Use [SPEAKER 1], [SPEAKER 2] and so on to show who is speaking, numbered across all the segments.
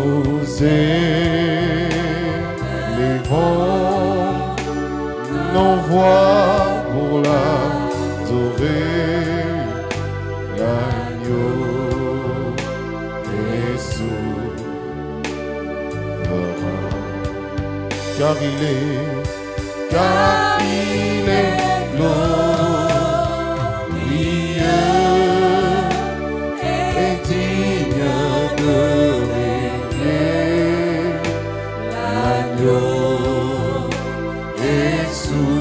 [SPEAKER 1] nous élevons nos voix pour l'adorer, l'agneau est souverain, car il est glorieux et digne de régner, l'agneau est souverain.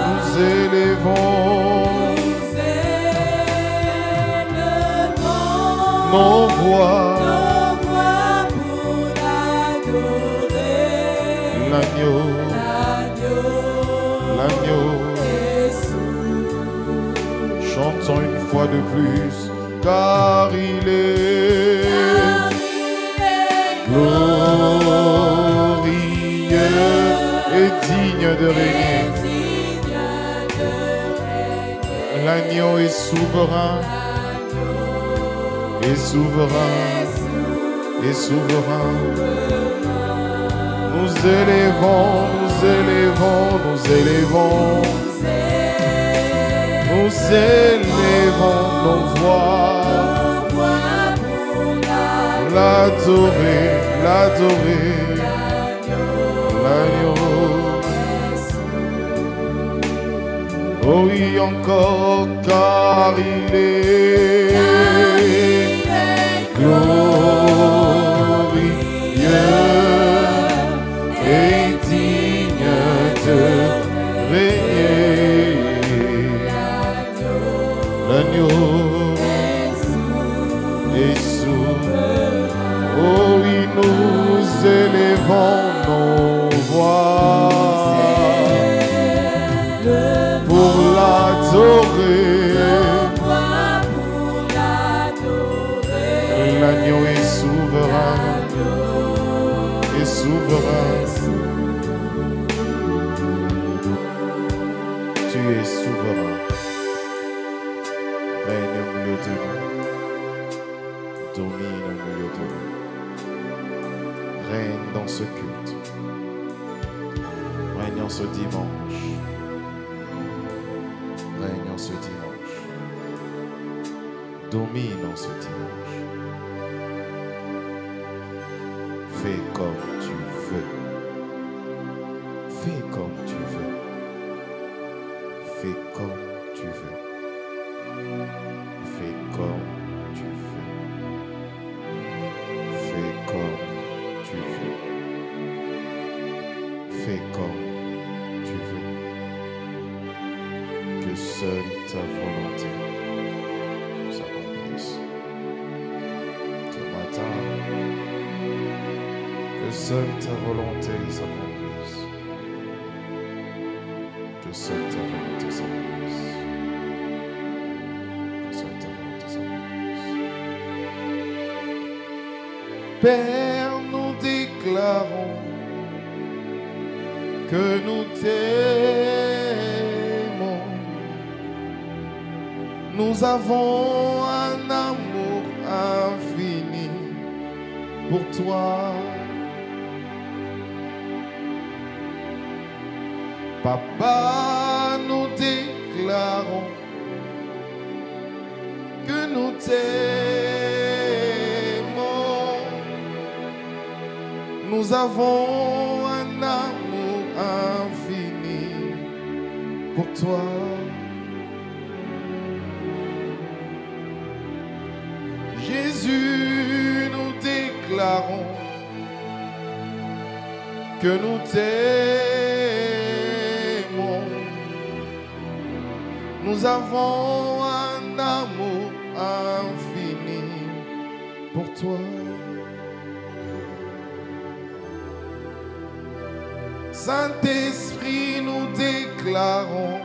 [SPEAKER 1] Nous élevons nos voix pour l'adorer, l'agneau chantons une fois de plus, car il est glorieux et digne de régner. L'agneau est souverain, est souverain, est souverain. Nous élevons, nous élevons, nous élevons, nous élevons nos voix, l'adorer, l'adorer, l'agneau. Oh oui, encore, car il est glorieux et digne de régner, l'agneau est souverain. Oh oui, nous élevons nos voix pour l'adorer, l'agneau est souverain, est souverain. Tu es souverain. Règne au milieu de nous. Domine au milieu de nous. Règne dans ce culte. Règne en ce dimanche. Règne en ce dimanche. Domine en ce dimanche. Fais comme tu veux. Fais comme tu veux. Fais comme tu veux. Fais comme tu veux. Fais comme tu veux. Fais comme tu veux. Que seule ta volonté s'accomplisse. Ce matin, que seule ta volonté s'accomplisse. Que seule ta volonté s'accomplisse. Que seule ta volonté s'accomplisse. Père, nous déclarons que nous t'aimons. Nous avons un amour infini pour toi. Papa, nous déclarons que nous t'aimons. Nous avons un amour infini pour toi. Jésus, nous déclarons que nous t'aimons. Nous avons un amour infini pour toi. Saint-Esprit, nous déclarons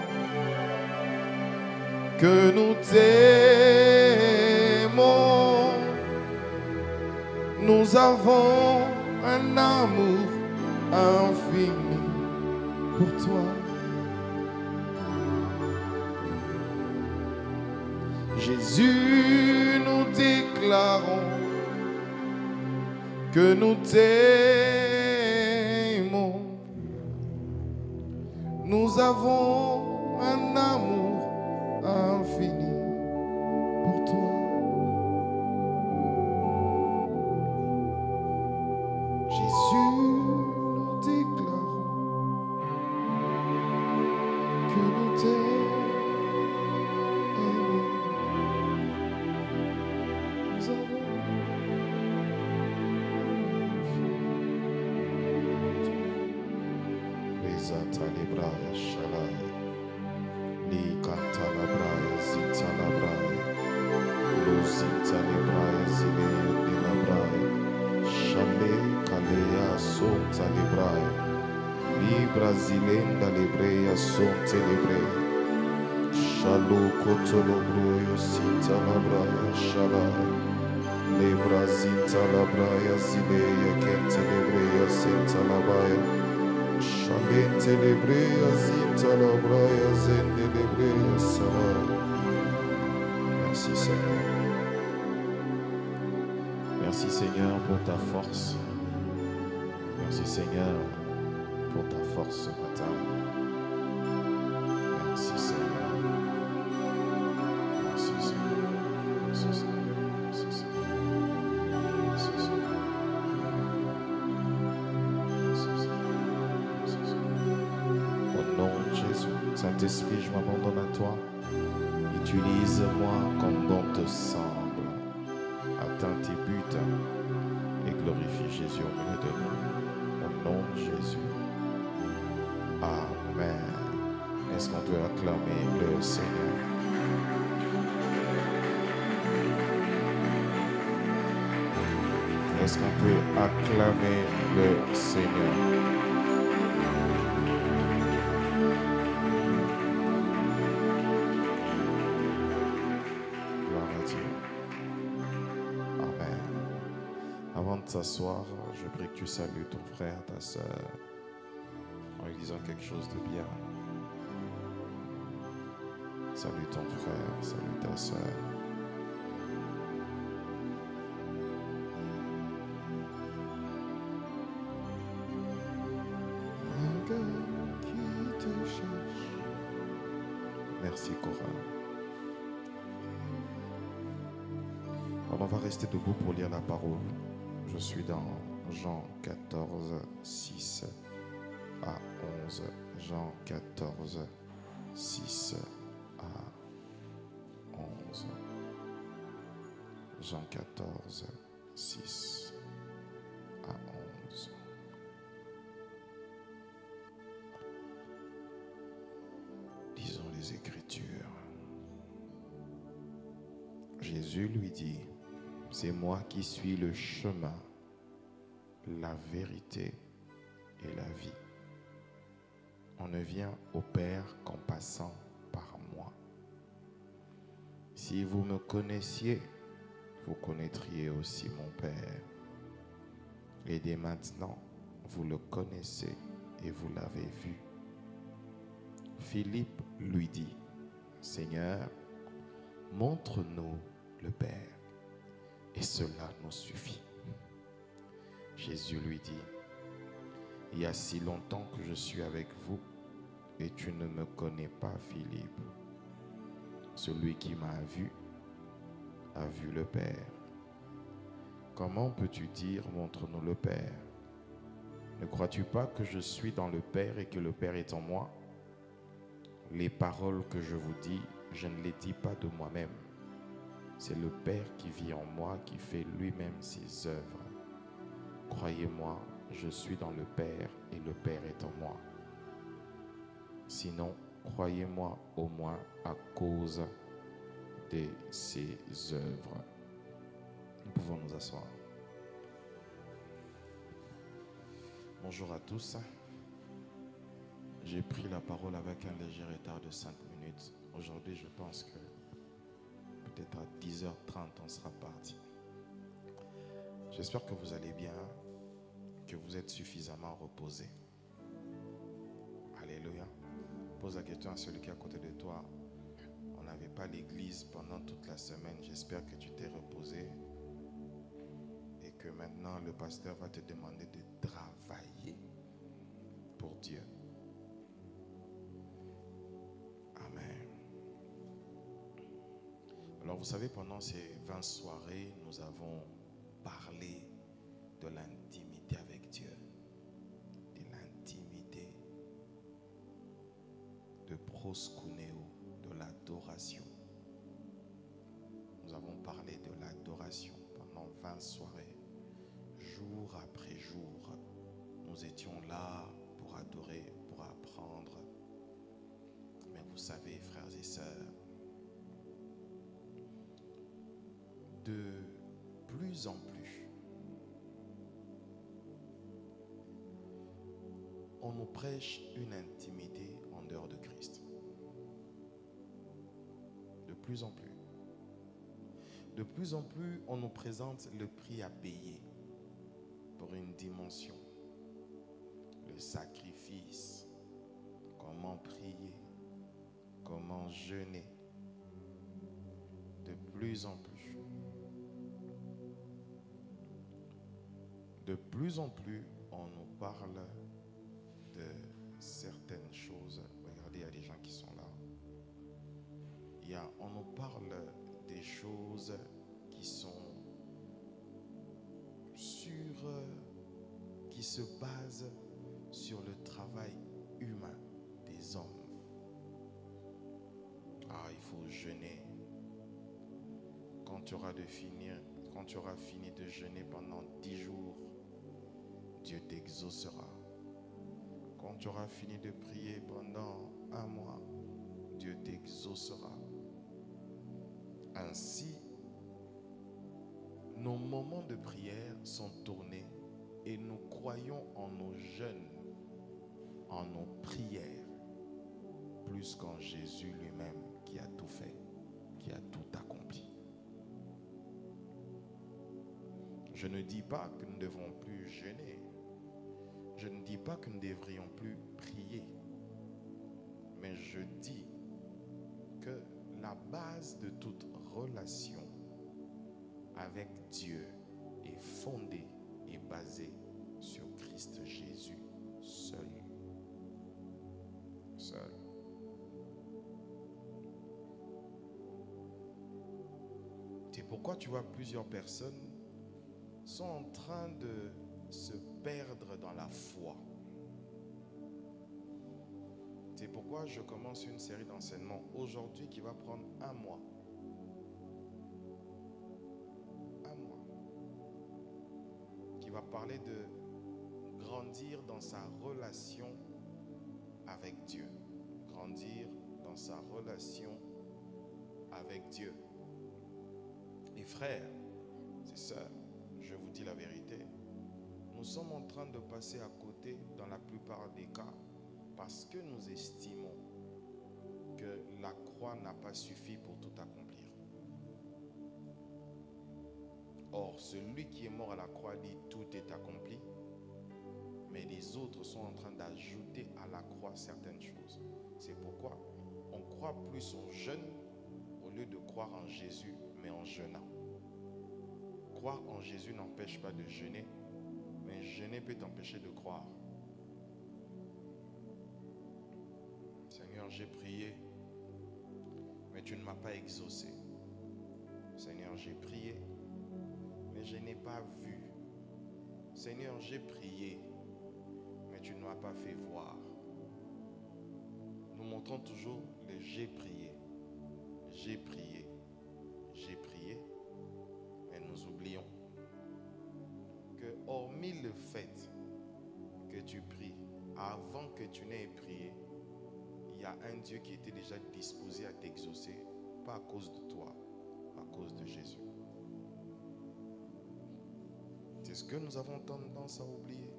[SPEAKER 1] que nous t'aimons. Nous avons un amour infini pour toi. Jésus, nous déclarons que nous t'aimons. Nous avons un amour infini pour toi. Jésus, nous déclarons que nous t'aimons. Nous avons Talibra Shalai, Li Cantalabraya Zitalabraya, Luzitalibraya Zile Dilabraya, Shale Kalea Son Talibraya, Libra Zilenda Libreya Son Telebreya, Shalu Kotolobroyo Sitalabraya Shalai, Libra Zitalabraya Zileya Kentelebreya Sentalabaya. Merci Seigneur. Merci Seigneur pour ta force. Merci Seigneur pour ta force ce matin. Merci Seigneur. Merci Seigneur. Merci Seigneur. Merci Seigneur. Merci Seigneur. Saint-Esprit, je m'abandonne à toi. Utilise-moi comme bon te semble. Atteins tes buts et glorifie Jésus au milieu de nous. Au nom de Jésus. Amen. Est-ce qu'on peut acclamer le Seigneur? Est-ce qu'on peut acclamer le Seigneur? S'asseoir, je prie que tu salues ton frère, ta soeur, en lui disant quelque chose de bien. Salue ton frère, salue ta soeur. Un gars qui te cherche. Merci Cora. Alors, on va rester debout pour lire la parole. Je suis dans Jean 14, 6 à 11. Jean 14, 6 à 11. Jean 14, 6 à 11. Lisons les Écritures. Jésus lui dit: c'est moi qui suis le chemin, la vérité et la vie. On ne vient au Père qu'en passant par moi. Si vous me connaissiez, vous connaîtriez aussi mon Père. Et dès maintenant, vous le connaissez et vous l'avez vu. Philippe lui dit: Seigneur, montre-nous le Père. Et cela nous suffit. Jésus lui dit: il y a si longtemps que je suis avec vous et tu ne me connais pas, Philippe. Celui qui m'a vu a vu le Père. Comment peux-tu dire montre-nous le Père? Ne crois-tu pas que je suis dans le Père et que le Père est en moi? Les paroles que je vous dis, je ne les dis pas de moi-même. C'est le Père qui vit en moi, qui fait lui-même ses œuvres. Croyez-moi, je suis dans le Père et le Père est en moi. Sinon, croyez-moi au moins à cause de ses œuvres. Nous pouvons nous asseoir. Bonjour à tous. J'ai pris la parole avec un léger retard de 5 minutes. Aujourd'hui, je pense que peut-être à 10h30, on sera parti. J'espère que vous allez bien, que vous êtes suffisamment reposés. Alléluia. Pose la question à celui qui est à côté de toi. On n'avait pas l'église pendant toute la semaine. J'espère que tu t'es reposé et que maintenant le pasteur va te demander de travailler pour Dieu. Amen. Alors vous savez, pendant ces 20 soirées, nous avons parlé de l'intimité avec Dieu. De l'intimité, de proskuneo, de l'adoration. Nous avons parlé de l'adoration pendant 20 soirées, jour après jour. Nous étions là pour adorer, pour apprendre. Mais vous savez, frères et sœurs, de plus en plus, on nous prêche une intimité en dehors de Christ. De plus en plus. De plus en plus, on nous présente le prix à payer pour une dimension. Le sacrifice, comment prier, comment jeûner. De plus en plus. De plus en plus, on nous parle de certaines choses. Regardez, il y a des gens qui sont là. On nous parle des choses qui sont qui se basent sur le travail humain des hommes. Ah, il faut jeûner. Quand tu auras fini de jeûner pendant 10 jours, Dieu t'exaucera. Quand tu auras fini de prier pendant 1 mois, Dieu t'exaucera. Ainsi, nos moments de prière sont tournés et nous croyons en nos jeûnes, en nos prières, plus qu'en Jésus lui-même qui a tout fait, qui a tout accompli. Je ne dis pas que nous ne devons plus jeûner. Je ne dis pas que nous ne devrions plus prier. Mais je dis que la base de toute relation avec Dieu est fondée et basée sur Christ Jésus seul. Seul. C'est pourquoi tu vois plusieurs personnes sont en train de se perdre dans la foi. C'est pourquoi je commence une série d'enseignements aujourd'hui qui va prendre 1 mois. 1 mois. Qui va parler de grandir dans sa relation avec Dieu. Grandir dans sa relation avec Dieu. Les frères, c'est sœurs, je vous dis la vérité. Nous sommes en train de passer à côté dans la plupart des cas parce que nous estimons que la croix n'a pas suffi pour tout accomplir. Or, celui qui est mort à la croix dit tout est accompli, mais les autres sont en train d'ajouter à la croix certaines choses. C'est pourquoi on croit plus au jeûne au lieu de croire en Jésus, mais en jeûnant. Croire en Jésus n'empêche pas de jeûner, mais jeûner peut t'empêcher de croire. Seigneur, j'ai prié, mais tu ne m'as pas exaucé. Seigneur, j'ai prié, mais je n'ai pas vu. Seigneur, j'ai prié, mais tu ne m'as pas fait voir. Nous montrons toujours le j'ai prié, j'ai prié, j'ai prié, mais nous oublions que hormis le fait que tu pries, avant que tu n'aies prié, il y a un Dieu qui était déjà disposé à t'exaucer, pas à cause de toi, à cause de Jésus. C'est ce que nous avons tendance à oublier.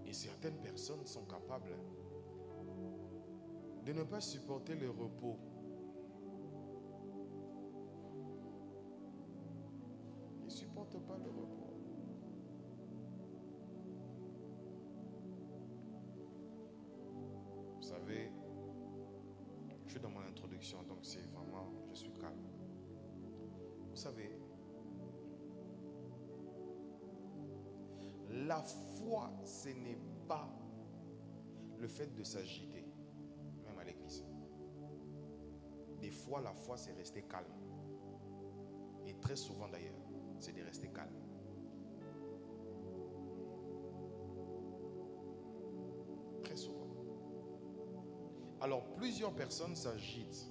[SPEAKER 1] Et certaines personnes sont capables de ne pas supporter le repos. Ils ne supportent pas le repos. savez, je suis dans mon introduction, donc c'est vraiment, je suis calme. Vous savez, la foi, ce n'est pas le fait de s'agiter, même à l'église. Des fois, la foi, c'est rester calme. Et très souvent d'ailleurs, c'est de rester calme. Très souvent. Alors, plusieurs personnes s'agitent.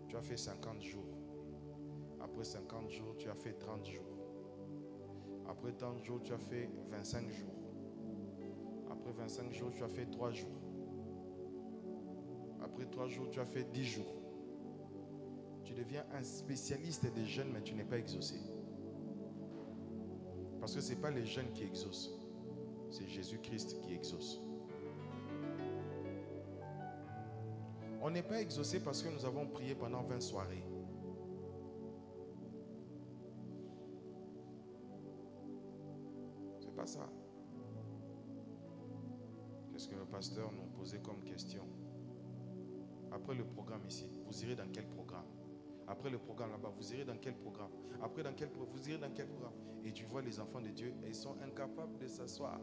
[SPEAKER 1] Tu as fait 50 jours. Après 50 jours, tu as fait 30 jours. Après 30 jours, tu as fait 25 jours. Après 25 jours, tu as fait 3 jours. Après 3 jours, tu as fait 10 jours. Tu deviens un spécialiste des jeûnes, mais tu n'es pas exaucé. Parce que ce n'est pas les jeûnes qui exaucent. C'est Jésus-Christ qui exauce. On n'est pas exaucé parce que nous avons prié pendant 20 soirées. C'est pas ça. Qu'est-ce que le pasteur nous posait comme question? Après le programme ici, vous irez dans quel programme? Après le programme là-bas, vous irez dans quel programme? Après dans quel programme? Vous irez dans quel programme? Et tu vois les enfants de Dieu, ils sont incapables de s'asseoir.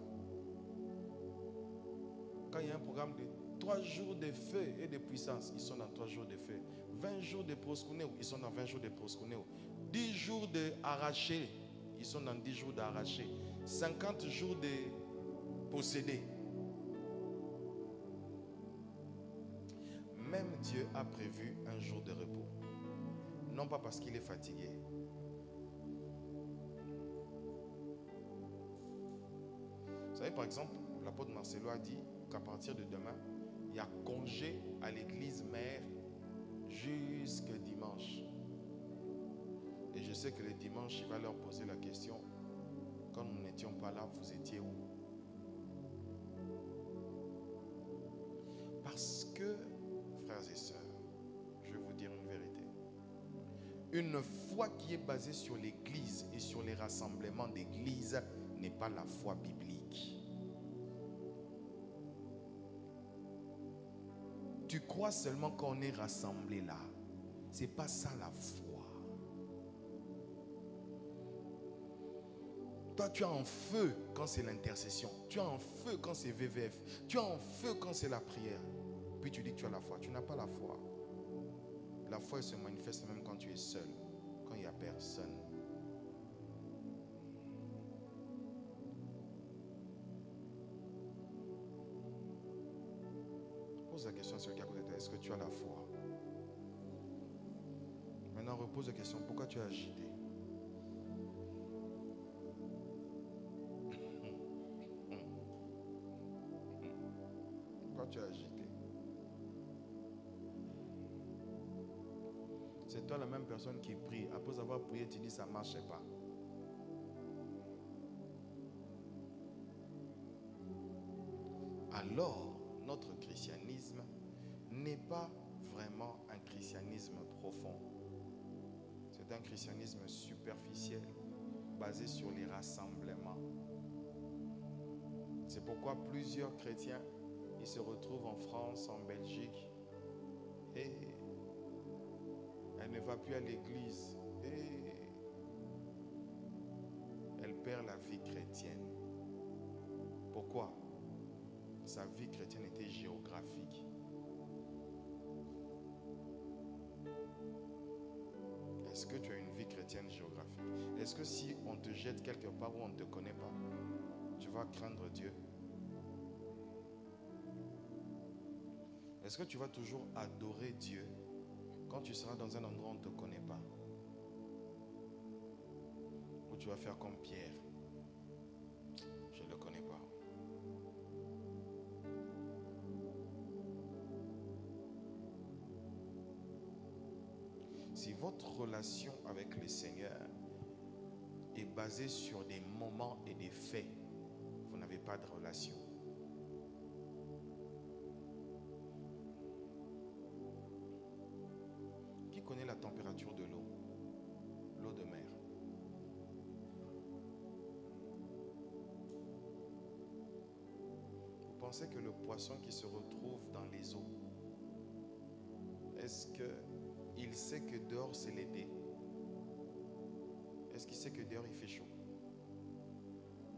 [SPEAKER 1] Quand il y a un programme de 3 jours de feu et de puissance, ils sont dans 3 jours de feu. 20 jours de proskuneo, ils sont dans 20 jours de proskuneo. 10 jours de arraché, ils sont dans 10 jours d'arraché. 50 jours de possédé. Même Dieu a prévu un jour de repos. Non pas parce qu'il est fatigué. Vous savez, par exemple, l'apôtre Marcelo a dit qu'à partir de demain, il y a congé à l'église mère jusqu'à dimanche. Et je sais que le dimanche, il va leur poser la question, quand nous n'étions pas là, vous étiez où? Parce que, frères et sœurs, je vais vous dire une vérité. Une foi qui est basée sur l'église et sur les rassemblements d'église n'est pas la foi biblique. Tu crois seulement qu'on est rassemblés là. C'est pas ça la foi. Toi, tu es en feu quand c'est l'intercession. Tu es en feu quand c'est VVF. Tu es en feu quand c'est la prière. Puis tu dis que tu as la foi. Tu n'as pas la foi. La foi elle se manifeste même quand tu es seul. Quand il n'y a personne. Pose la question sur qui à côté de toi. Est-ce que tu as la foi? Maintenant, repose la question. Pourquoi tu es agité? Pourquoi tu es agité? C'est toi la même personne qui prie. Après avoir prié, tu dis ça ne marchait pas. Alors, notre christianisme n'est pas vraiment un christianisme profond. C'est un christianisme superficiel, basé sur les rassemblements. C'est pourquoi plusieurs chrétiens, ils se retrouvent en France, en Belgique, et elle ne va plus à l'église, et elle perd la vie chrétienne. Pourquoi? Sa vie chrétienne était géographique. Est-ce que tu as une vie chrétienne géographique? Est-ce que si on te jette quelque part où on ne te connaît pas, tu vas craindre Dieu? Est-ce que tu vas toujours adorer Dieu quand tu seras dans un endroit où on ne te connaît pas? Ou tu vas faire comme Pierre? Je ne le connais pas. Si votre relation avec le Seigneur est basée sur des moments et des faits, vous n'avez pas de relation. Qui connaît la température de l'eau? L'eau de mer. pensez que le poisson qui se retrouve dans les eaux, est-ce qu'il sait que dehors c'est l'été? Est-ce qu'il sait que dehors il fait chaud?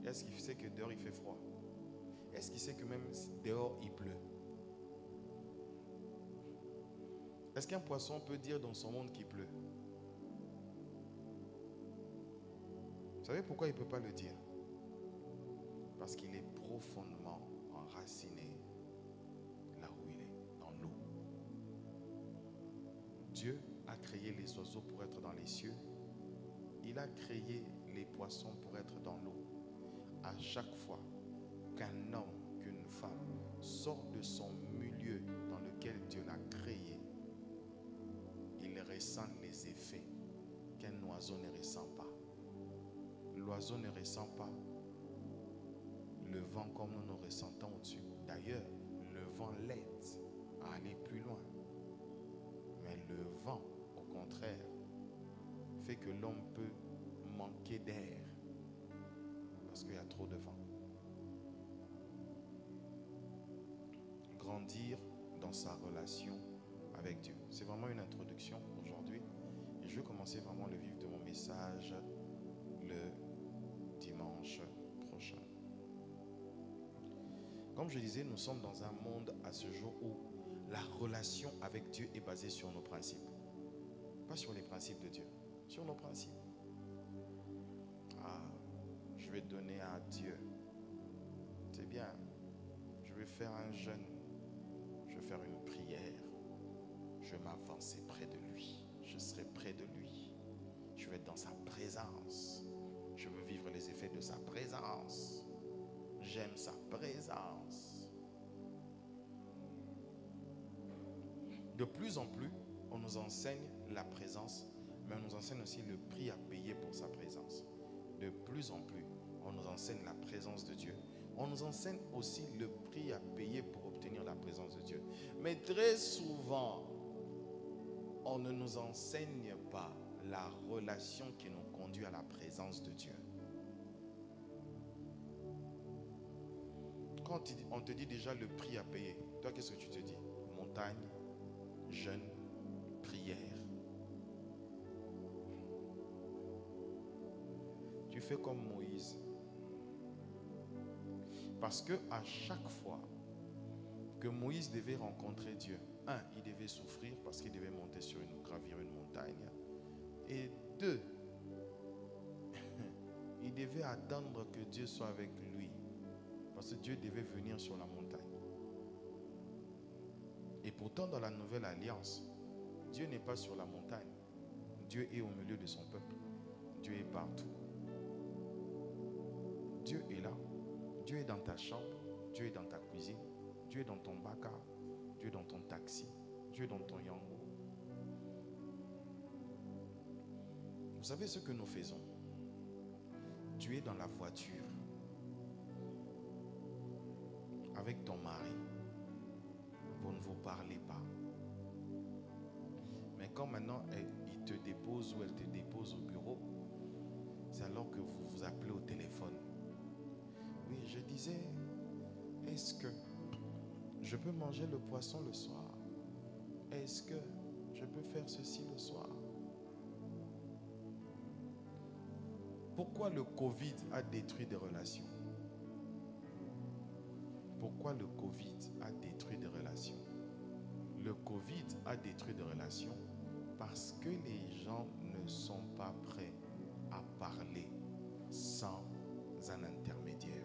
[SPEAKER 1] Est-ce qu'il sait que dehors il fait froid? Est-ce qu'il sait que même dehors il pleut? Est-ce qu'un poisson peut dire dans son monde qu'il pleut? Vous savez pourquoi il ne peut pas le dire? Parce qu'il est profondément enraciné là où il est, dans l'eau. Dieu a créé les oiseaux pour être dans les cieux. Il a créé les poissons pour être dans l'eau. À chaque fois qu'un homme, qu'une femme sort de son milieu dans lequel Dieu l'a créé, il ressent les effets qu'un oiseau ne ressent pas. L'oiseau ne ressent pas le vent comme nous nous ressentons au-dessus. D'ailleurs, le vent l'aide à aller plus loin. Mais le vent, au contraire, fait que l'homme peut manquer d'air parce qu'il y a trop de vent. Grandir dans sa relation avec Dieu. C'est vraiment une introduction aujourd'hui. Et je vais commencer vraiment le vif de mon message le dimanche prochain. Comme je disais, nous sommes dans un monde à ce jour où la relation avec Dieu est basée sur nos principes. Pas sur les principes de Dieu, sur nos principes. Ah, je vais donner à Dieu. C'est bien. Je vais faire un jeûne. Je vais faire une prière. Je vais m'avancer près de lui. Je serai près de lui. Je vais être dans sa présence. Je veux vivre les effets de sa présence. J'aime sa présence. De plus en plus, on nous enseigne la présence, mais on nous enseigne aussi le prix à payer pour sa présence. De plus en plus, on nous enseigne la présence de Dieu. On nous enseigne aussi le prix à payer pour obtenir la présence de Dieu. Mais très souvent, on ne nous enseigne pas la relation qui nous conduit à la présence de Dieu. Quand on te dit déjà le prix à payer, toi qu'est-ce que tu te dis? Montagne, jeûne, prière. Tu fais comme Moïse. Parce que à chaque fois que Moïse devait rencontrer Dieu, un, il devait souffrir parce qu'il devait monter sur gravir une montagne. Et deux, il devait attendre que Dieu soit avec lui. Parce que Dieu devait venir sur la montagne. Et pourtant, dans la nouvelle alliance, Dieu n'est pas sur la montagne. Dieu est au milieu de son peuple. Dieu est partout. Dieu est là. Dieu est dans ta chambre. Dieu est dans ta cuisine. Dieu est dans ton baka. Dieu est dans ton taxi. Dieu est dans ton yango. Vous savez ce que nous faisons? Tu es dans la voiture avec ton mari. Vous ne vous parlez pas. Mais quand maintenant il te dépose ou elle te dépose au bureau, c'est alors que vous vous appelez au téléphone. Oui, je disais, est-ce que je peux manger le poisson le soir? Est-ce que je peux faire ceci le soir? Pourquoi le Covid a détruit des relations? Pourquoi le Covid a détruit des relations? Le Covid a détruit des relations parce que les gens ne sont pas prêts à parler sans un intermédiaire.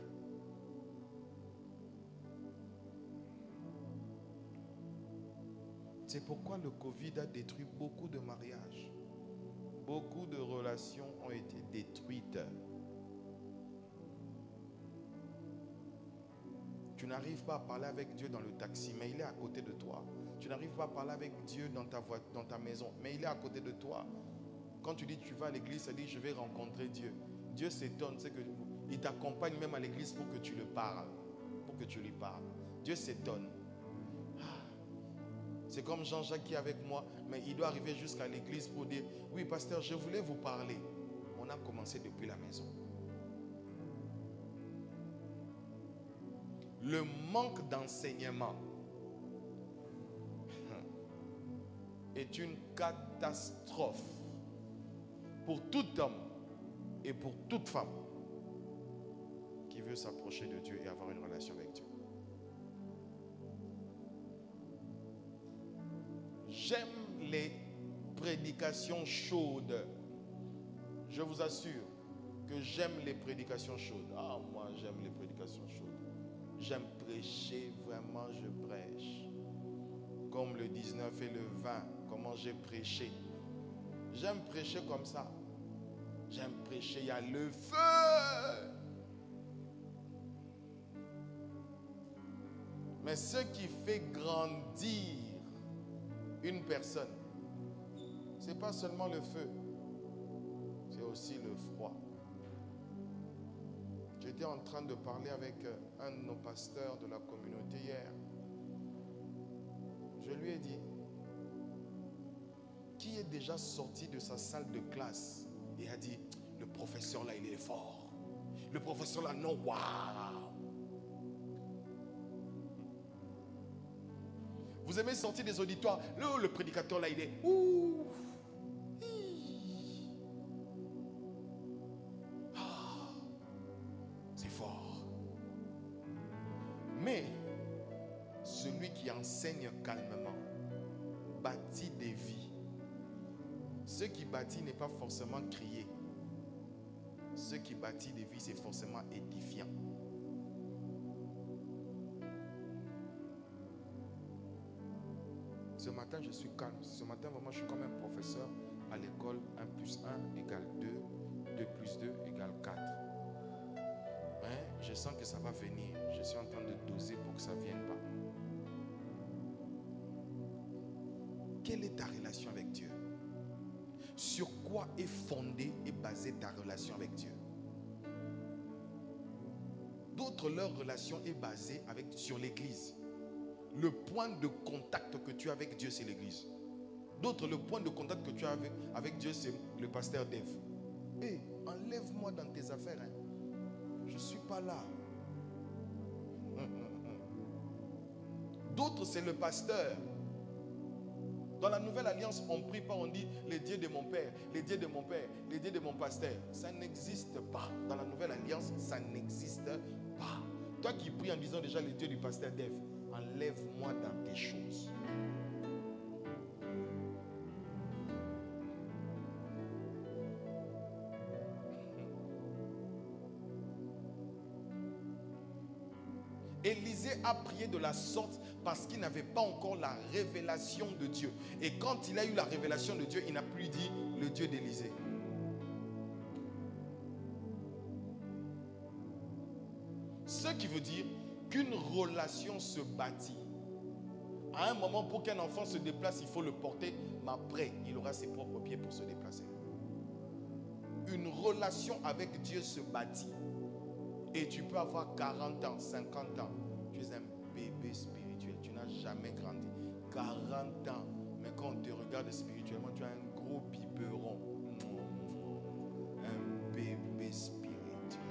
[SPEAKER 1] C'est pourquoi le Covid a détruit beaucoup de mariages. Beaucoup de relations ont été détruites. Tu n'arrives pas à parler avec Dieu dans le taxi, mais il est à côté de toi. Tu n'arrives pas à parler avec Dieu dans ta maison, mais il est à côté de toi. Quand tu dis tu vas à l'église, ça dit je vais rencontrer Dieu. Dieu s'étonne, c'est que il t'accompagne même à l'église pour que tu le parles, pour que tu lui parles. Dieu s'étonne. C'est comme Jean-Jacques qui est avec moi, mais il doit arriver jusqu'à l'église pour dire oui pasteur, je voulais vous parler. On a commencé depuis la maison. le manque d'enseignement est une catastrophe pour tout homme et pour toute femme qui veut s'approcher de Dieu et avoir une relation avec Dieu. J'aime les prédications chaudes. Je vous assure que j'aime les prédications chaudes. Ah, moi j'aime les prédications chaudes. J'aime prêcher, vraiment je prêche. Comme le 19 et le 20, comment j'ai prêché. J'aime prêcher comme ça. J'aime prêcher, il y a le feu. Mais ce qui fait grandir une personne, ce n'est pas seulement le feu, c'est aussi le froid. J'étais en train de parler avec un de nos pasteurs de la communauté hier. Je lui ai dit, qui est déjà sorti de sa salle de classe et a dit, le professeur là, il est fort. Le professeur là, non, waouh. Vous aimez sortir des auditoires, le prédicateur là, il est, ouh. C'est fort. Mais celui qui enseigne calmement bâtit des vies. Ce qui bâtit n'est pas forcément crier. Ce qui bâtit des vies, c'est forcément édifiant. Ce matin, je suis calme. Ce matin, vraiment, je suis comme un professeur à l'école. 1 plus 1 égale 2. 2 plus 2 égale 4. Mais je sens que ça va venir. Je suis en train de doser pour que ça ne vienne pas. Quelle est ta relation avec Dieu? Sur quoi est fondée et basée ta relation avec Dieu? D'autres, leur relation est basée sur l'église. Le point de contact que tu as avec Dieu, c'est l'église. D'autres, le point de contact que tu as avec Dieu, c'est le pasteur Dev. Hé, enlève-moi dans tes affaires. Hein. Je ne suis pas là. D'autres, c'est le pasteur. Dans la nouvelle alliance, on ne prie pas, on dit les dieux de mon père, les dieux de mon père, les dieux de mon pasteur. Ça n'existe pas. Dans la nouvelle alliance, ça n'existe pas. Toi qui pries en disant déjà les dieux du pasteur Dev, enlève-moi dans tes choses. Élisée a prié de la sorte parce qu'il n'avait pas encore la révélation de Dieu. Et quand il a eu la révélation de Dieu, il n'a plus dit le Dieu d'Élisée. Ce qui veut dire qu'une relation se bâtit. À un moment, pour qu'un enfant se déplace, il faut le porter, mais après, il aura ses propres pieds pour se déplacer. Une relation avec Dieu se bâtit. Et tu peux avoir 40 ans, 50 ans. Tu es un bébé spirituel. Tu n'as jamais grandi. 40 ans. Mais quand on te regarde spirituellement, tu as un gros biberon. Un bébé spirituel.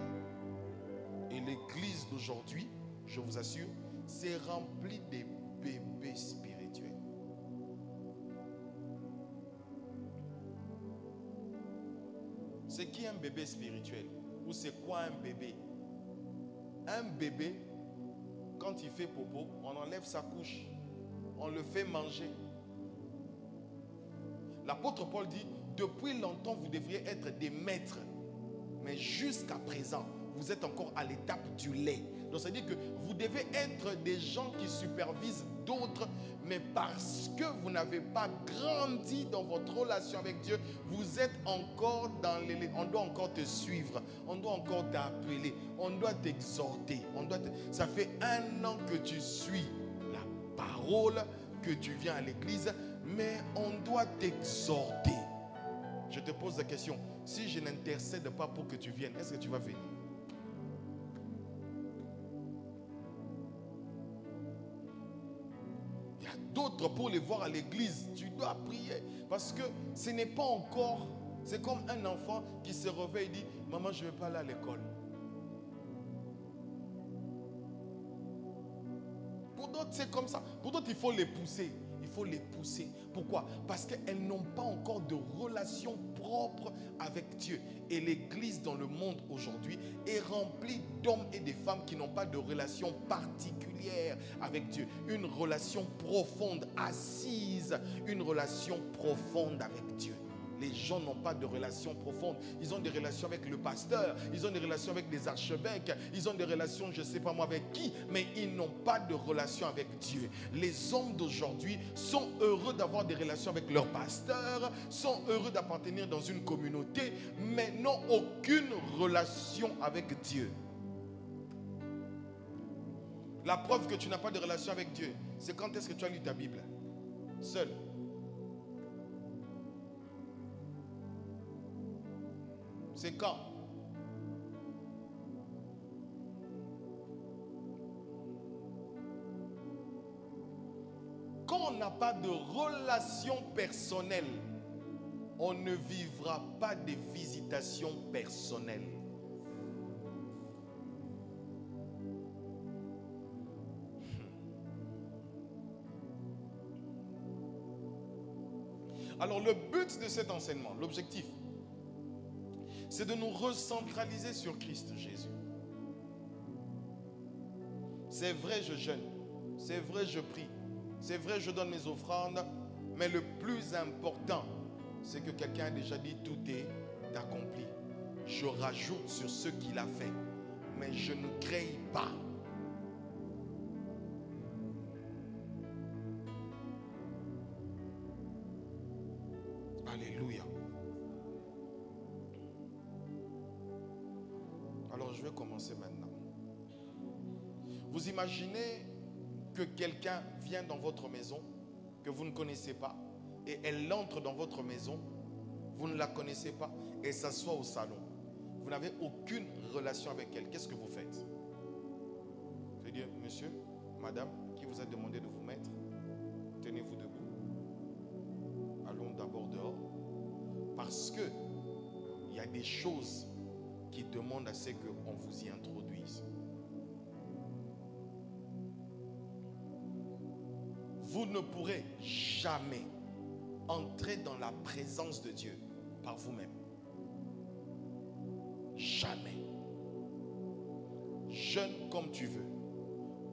[SPEAKER 1] Et l'église d'aujourd'hui, je vous assure, c'est rempli de bébés spirituels. C'est qui un bébé spirituel? Ou c'est quoi un bébé? Un bébé, quand il fait popo, on enlève sa couche, on le fait manger. L'apôtre Paul dit, depuis longtemps vous devriez être des maîtres, mais jusqu'à présent, vous êtes encore à l'étape du lait. Donc ça veut dire que vous devez être des gens qui supervisent d'autres, mais parce que vous n'avez pas grandi dans votre relation avec Dieu, vous êtes encore dans les... On doit encore te suivre, on doit encore t'appeler, on doit t'exhorter. Ça fait 1 an que tu suis la parole, que tu viens à l'église, mais on doit t'exhorter. Je te pose la question, si je n'intercède pas pour que tu viennes, est-ce que tu vas venir? D'autres, pour les voir à l'église, tu dois prier. Parce que ce n'est pas encore... C'est comme un enfant qui se réveille et dit, maman, je ne vais pas aller à l'école. Pour d'autres, c'est comme ça. Pour d'autres, il faut les pousser. Il faut les pousser. Pourquoi? Parce qu'elles n'ont pas encore de relation propre avec Dieu. Et l'église dans le monde aujourd'hui est remplie d'hommes et de femmes qui n'ont pas de relation particulière avec Dieu. Une relation profonde, assise. Une relation profonde avec Dieu. Les gens n'ont pas de relation profonde. Ils ont des relations avec le pasteur, ils ont des relations avec des archevêques, ils ont des relations, je ne sais pas moi avec qui, mais ils n'ont pas de relation avec Dieu. Les hommes d'aujourd'hui sont heureux d'avoir des relations avec leur pasteur, sont heureux d'appartenir dans une communauté, mais n'ont aucune relation avec Dieu. La preuve que tu n'as pas de relation avec Dieu, c'est quand est-ce que tu as lu ta Bible? Seul. C'est quand? Quand on n'a pas de relation personnelle, on ne vivra pas de visitations personnelles. Alors le but de cet enseignement, l'objectif, c'est de nous recentraliser sur Christ Jésus. C'est vrai, je jeûne. C'est vrai, je prie. C'est vrai, je donne mes offrandes. Mais le plus important, c'est que quelqu'un a déjà dit tout est accompli. Je rajoute sur ce qu'il a fait. Mais je ne crée pas. Alléluia. Alors je vais commencer maintenant. Vous imaginez que quelqu'un vient dans votre maison que vous ne connaissez pas et elle entre dans votre maison, vous ne la connaissez pas et s'assoit au salon. Vous n'avez aucune relation avec elle. Qu'est-ce que vous faites? Je vais dire, monsieur, madame, qui vous a demandé de vous mettre? Tenez-vous debout. Allons d'abord dehors. Parce que il y a des choses qui demande à ce qu'on vous y introduise. Vous ne pourrez jamais entrer dans la présence de Dieu par vous-même. Jamais. Jeûne comme tu veux.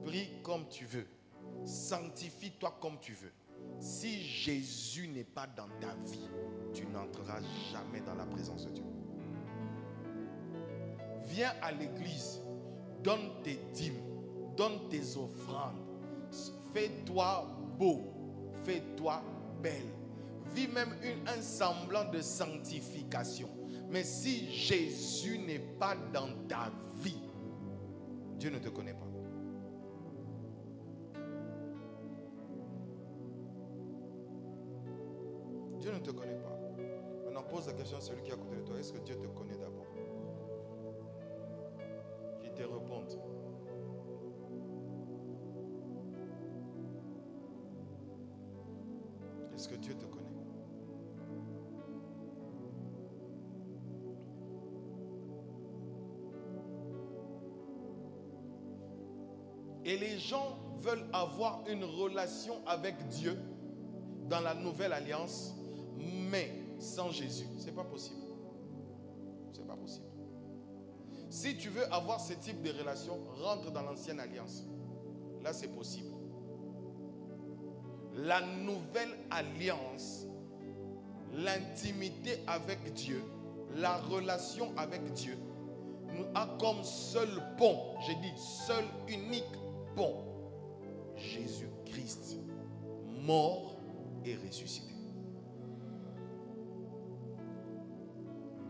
[SPEAKER 1] Prie comme tu veux. Sanctifie-toi comme tu veux. Si Jésus n'est pas dans ta vie, tu n'entreras jamais dans la présence de Dieu. Viens à l'église, donne tes dîmes, donne tes offrandes, fais-toi beau, fais-toi belle. Vis même un semblant de sanctification. Mais si Jésus n'est pas dans ta vie, Dieu ne te connaît pas. Dieu ne te connaît pas. Maintenant, pose la question à celui qui est à côté de toi. Est-ce que Dieu te connaît d'abord? Qu'il te réponde. Est-ce que Dieu te connaît? Et les gens veulent avoir une relation avec Dieu dans la nouvelle alliance, mais sans Jésus. Ce n'est pas possible. Ce n'est pas possible. Si tu veux avoir ce type de relation, rentre dans l'ancienne alliance. Là, c'est possible. La nouvelle alliance, l'intimité avec Dieu, la relation avec Dieu, nous a comme seul pont, j'ai dit seul unique pont, Jésus-Christ, mort et ressuscité.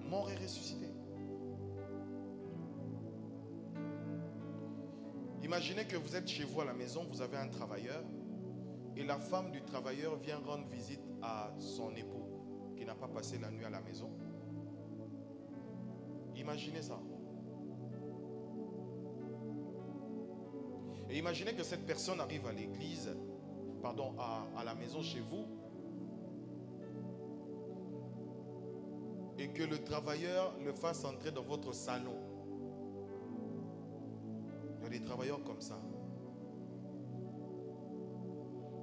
[SPEAKER 1] Mort et ressuscité. Imaginez que vous êtes chez vous à la maison, vous avez un travailleur et la femme du travailleur vient rendre visite à son époux qui n'a pas passé la nuit à la maison. Imaginez ça. Et imaginez que cette personne arrive à l'église, pardon, à la maison chez vous, et que le travailleur le fasse entrer dans votre salon. Il y a des travailleurs comme ça.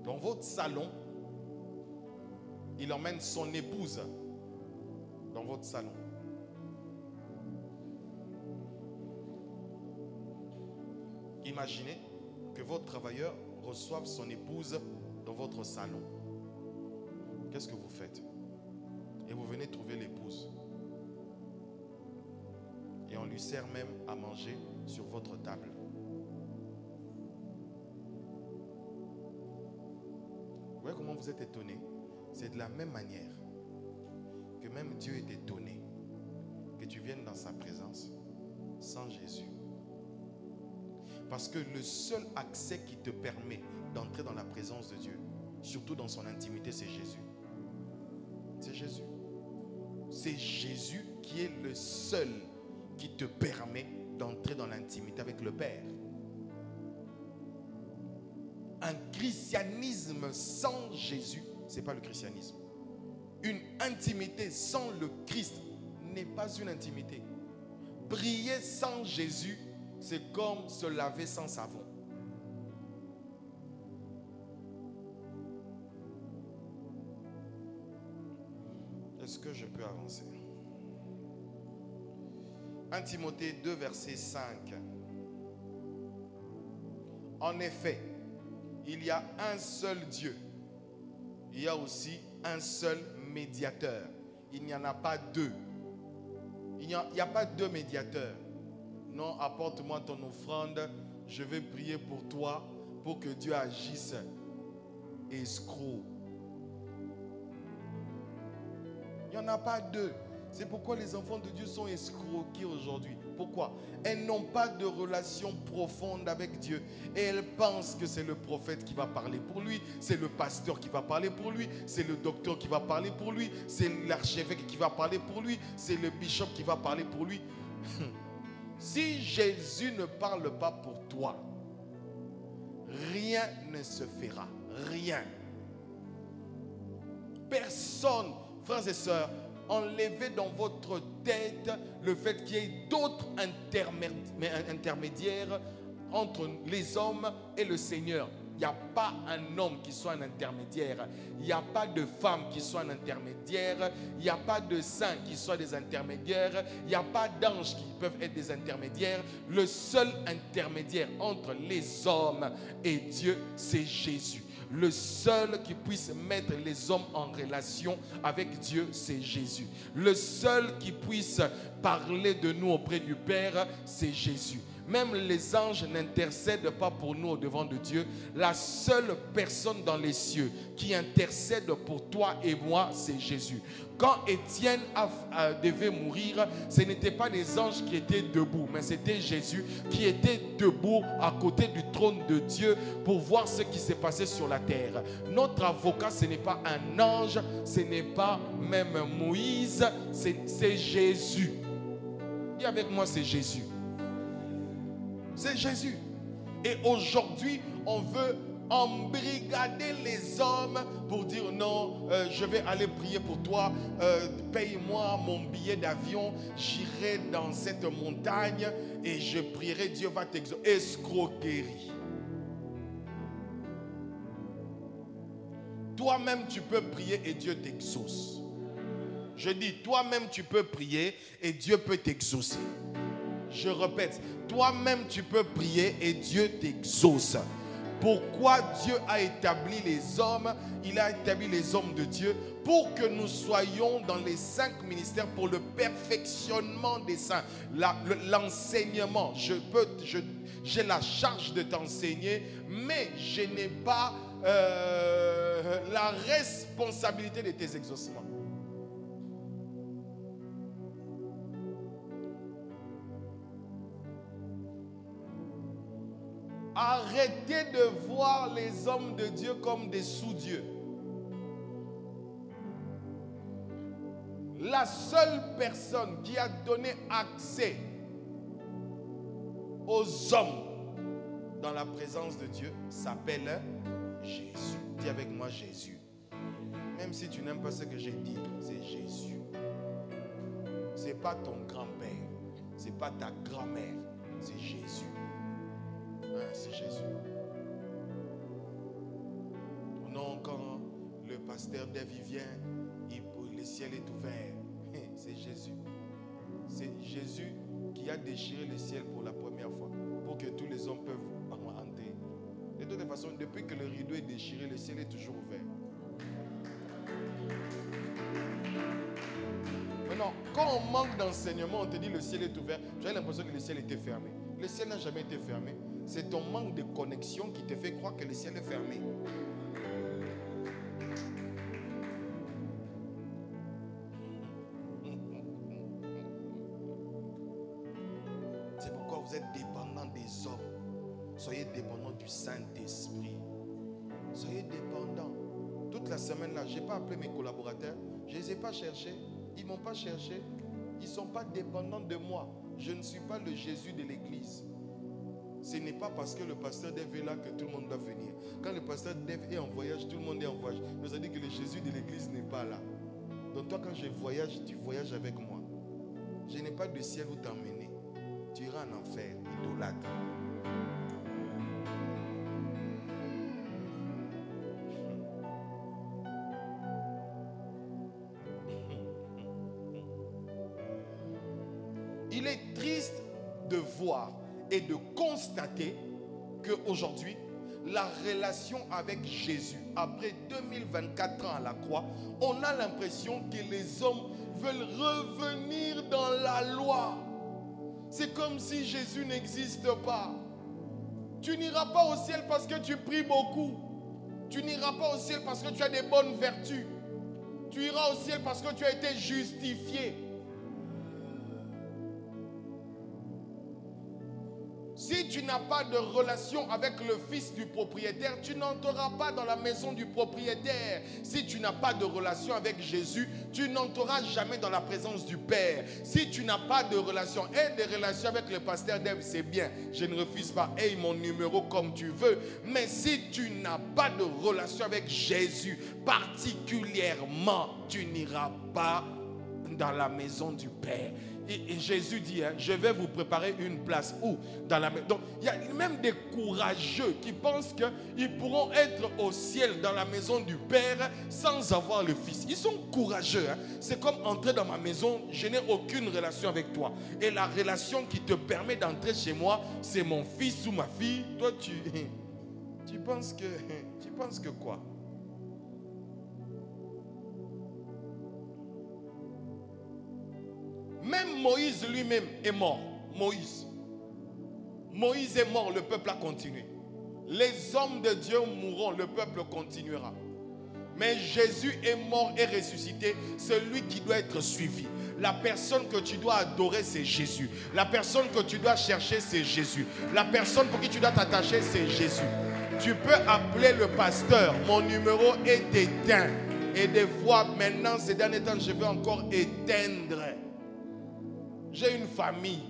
[SPEAKER 1] dans votre salon, il emmène son épouse dans votre salon. Imaginez que votre travailleur reçoive son épouse dans votre salon. Qu'est-ce que vous faites? Et vous venez trouver l'épouse. Et on lui sert même à manger sur votre table. Vous voyez comment vous êtes étonné? C'est de la même manière que même Dieu est étonné que tu viennes dans sa présence sans Jésus. Parce que le seul accès qui te permet d'entrer dans la présence de Dieu, surtout dans son intimité, c'est Jésus. C'est Jésus. C'est Jésus qui est le seul qui te permet d'entrer dans l'intimité avec le Père. Un christianisme sans Jésus, ce n'est pas le christianisme. Une intimité sans le Christ n'est pas une intimité. Prier sans Jésus, c'est comme se laver sans savon. Est-ce que je peux avancer? 1 Timothée 2, verset 5. En effet, il y a un seul Dieu. Il y a aussi un seul médiateur. Il n'y en a pas deux. Il n'y a pas deux médiateurs. Non, apporte-moi ton offrande. Je vais prier pour toi pour que Dieu agisse. Escroc. Il n'y en a pas deux. C'est pourquoi les enfants de Dieu sont escroqués aujourd'hui. Pourquoi? Elles n'ont pas de relation profonde avec Dieu. Et elles pensent que c'est le prophète qui va parler pour lui. C'est le pasteur qui va parler pour lui. C'est le docteur qui va parler pour lui. C'est l'archevêque qui va parler pour lui. C'est le bishop qui va parler pour lui. Si Jésus ne parle pas pour toi, rien ne se fera. Rien. Personne, frères et sœurs, enlevez dans votre tête le fait qu'il y ait d'autres intermédiaires entre les hommes et le Seigneur. Il n'y a pas un homme qui soit un intermédiaire. Il n'y a pas de femme qui soit un intermédiaire. Il n'y a pas de saints qui soient des intermédiaires. Il n'y a pas d'anges qui peuvent être des intermédiaires. Le seul intermédiaire entre les hommes et Dieu, c'est Jésus. Le seul qui puisse mettre les hommes en relation avec Dieu, c'est Jésus. Le seul qui puisse parler de nous auprès du Père, c'est Jésus. Même les anges n'intercèdent pas pour nous au devant de Dieu. La seule personne dans les cieux qui intercède pour toi et moi, c'est Jésus. Quand Étienne devait mourir, ce n'étaient pas les anges qui étaient debout, mais c'était Jésus qui était debout à côté du trône de Dieu pour voir ce qui s'est passé sur la terre. Notre avocat, ce n'est pas un ange, ce n'est pas même Moïse, c'est Jésus. Dis avec moi, c'est Jésus. C'est Jésus. Et aujourd'hui, on veut embrigader les hommes pour dire non, je vais aller prier pour toi, paye-moi mon billet d'avion, j'irai dans cette montagne et je prierai, Dieu va t'exaucer. Escroquerie. Toi-même tu peux prier et Dieu t'exauce. Je dis, toi-même tu peux prier et Dieu peut t'exaucer. Je répète, toi-même tu peux prier et Dieu t'exauce. Pourquoi Dieu a établi les hommes? Il a établi les hommes de Dieu pour que nous soyons dans les 5 ministères pour le perfectionnement des saints. L'enseignement, j'ai la charge de t'enseigner, mais je n'ai pas la responsabilité de tes exaucements. Arrêtez de voir les hommes de Dieu comme des sous-dieux. La seule personne qui a donné accès aux hommes dans la présence de Dieu s'appelle Jésus. Dis avec moi Jésus. Même si tu n'aimes pas ce que j'ai dit, c'est Jésus. Ce n'est pas ton grand-père, ce n'est pas ta grand-mère, c'est Jésus. C'est Jésus. Non, quand le pasteur David vient, le ciel est ouvert. C'est Jésus. C'est Jésus qui a déchiré le ciel pour la première fois, pour que tous les hommes peuvent entrer. De toute façon, depuis que le rideau est déchiré, le ciel est toujours ouvert. Maintenant, quand on manque d'enseignement, on te dit le ciel est ouvert, tu as l'impression que le ciel était fermé. Le ciel n'a jamais été fermé. C'est ton manque de connexion qui te fait croire que le ciel est fermé. C'est pourquoi vous êtes dépendant des hommes. Soyez dépendant du Saint-Esprit. Soyez dépendant. Toute la semaine là, je n'ai pas appelé mes collaborateurs. Je ne les ai pas cherchés. Ils ne m'ont pas cherché. Ils ne sont pas dépendants de moi. Je ne suis pas le Jésus de l'église. Ce n'est pas parce que le pasteur Dave est là que tout le monde doit venir. Quand le pasteur Dave est en voyage, tout le monde est en voyage. Nous avons dit que le Jésus de l'église n'est pas là. Donc toi, quand je voyage, tu voyages avec moi. Je n'ai pas de ciel où t'emmener. Tu iras en enfer, idolâtre. Il est triste de voir et de constater qu'aujourd'hui, la relation avec Jésus, après 2024 ans à la croix, on a l'impression que les hommes veulent revenir dans la loi. C'est comme si Jésus n'existe pas. Tu n'iras pas au ciel parce que tu pries beaucoup. Tu n'iras pas au ciel parce que tu as des bonnes vertus. Tu iras au ciel parce que tu as été justifié. Si tu n'as pas de relation avec le fils du propriétaire, tu n'entreras pas dans la maison du propriétaire. Si tu n'as pas de relation avec Jésus, tu n'entreras jamais dans la présence du Père. Si tu n'as pas de relation, et des relations avec le pasteur Dave, c'est bien. Je ne refuse pas, aie mon numéro comme tu veux. Mais si tu n'as pas de relation avec Jésus, particulièrement, tu n'iras pas dans la maison du Père. Et Jésus dit, hein, je vais vous préparer une place. Où? Dans la maison. Donc, il y a même des courageux qui pensent qu'ils pourront être au ciel dans la maison du Père sans avoir le Fils. Ils sont courageux. Hein. C'est comme entrer dans ma maison, je n'ai aucune relation avec toi. Et la relation qui te permet d'entrer chez moi, c'est mon fils ou ma fille. Toi, tu penses que quoi? Même Moïse lui-même est mort. Moïse est mort, le peuple a continué. Les hommes de Dieu mourront, le peuple continuera. Mais Jésus est mort et ressuscité, celui qui doit être suivi. La personne que tu dois adorer, c'est Jésus. La personne que tu dois chercher, c'est Jésus. La personne pour qui tu dois t'attacher, c'est Jésus. Tu peux appeler le pasteur, mon numéro est éteint. Et des fois, maintenant, ces derniers temps, je veux encore éteindre. J'ai une famille.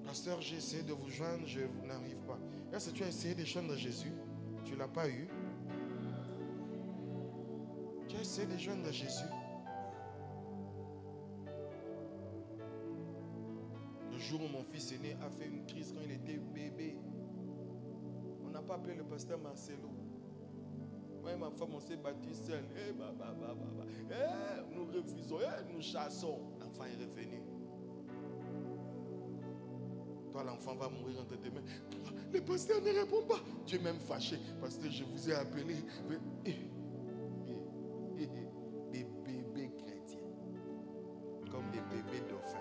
[SPEAKER 1] Pasteur, j'ai essayé de vous joindre, je n'arrive pas. Est-ce que tu as essayé de joindre Jésus? Tu ne l'as pas eu. Tu as essayé de joindre Jésus. Le jour où mon fils aîné a fait une crise quand il était bébé, on n'a pas appelé le pasteur Marcelo. Moi et ma femme, on s'est battu seul. Nous refusons, nous chassons. L'enfant est revenu. Toi, l'enfant va mourir entre tes mains. Le pasteur ne répond pas. Tu es même fâché parce que je vous ai appelé. Des bébés chrétiens. Comme des bébés dauphins.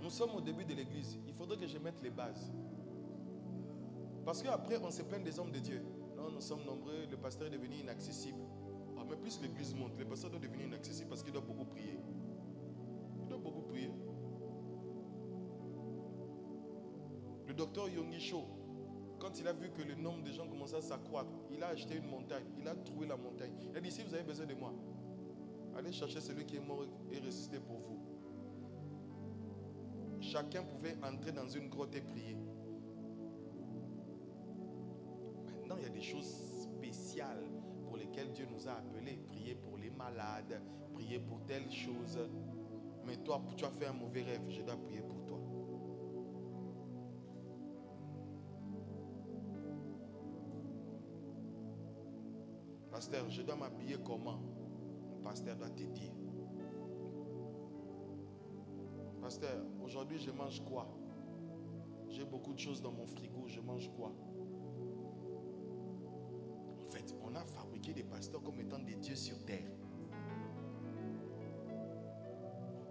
[SPEAKER 1] Nous sommes au début de l'église. Il faudrait que je mette les bases. Parce qu'après, on se plaint des hommes de Dieu. Non, nous sommes nombreux. Le pasteur est devenu inaccessible. Ah, mais plus l'église monte, le pasteur doit devenir inaccessible parce qu'il doit beaucoup prier. Il doit beaucoup prier. Le docteur Yonggi Cho, quand il a vu que le nombre de gens commençait à s'accroître, il a acheté une montagne. Il a trouvé la montagne. Il a dit, si vous avez besoin de moi, allez chercher celui qui est mort et ressuscité pour vous. Chacun pouvait entrer dans une grotte et prier. Maintenant, il y a des choses spéciales pour lesquels Dieu nous a appelés. Prier pour les malades, prier pour telle chose. Mais toi, tu as fait un mauvais rêve, je dois prier pour toi. Pasteur, je dois m'habiller comment? Le pasteur doit te dire. Pasteur, aujourd'hui je mange quoi? J'ai beaucoup de choses dans mon frigo, je mange quoi? En fait, on a fabriqué des pasteurs comme étant des dieux sur terre.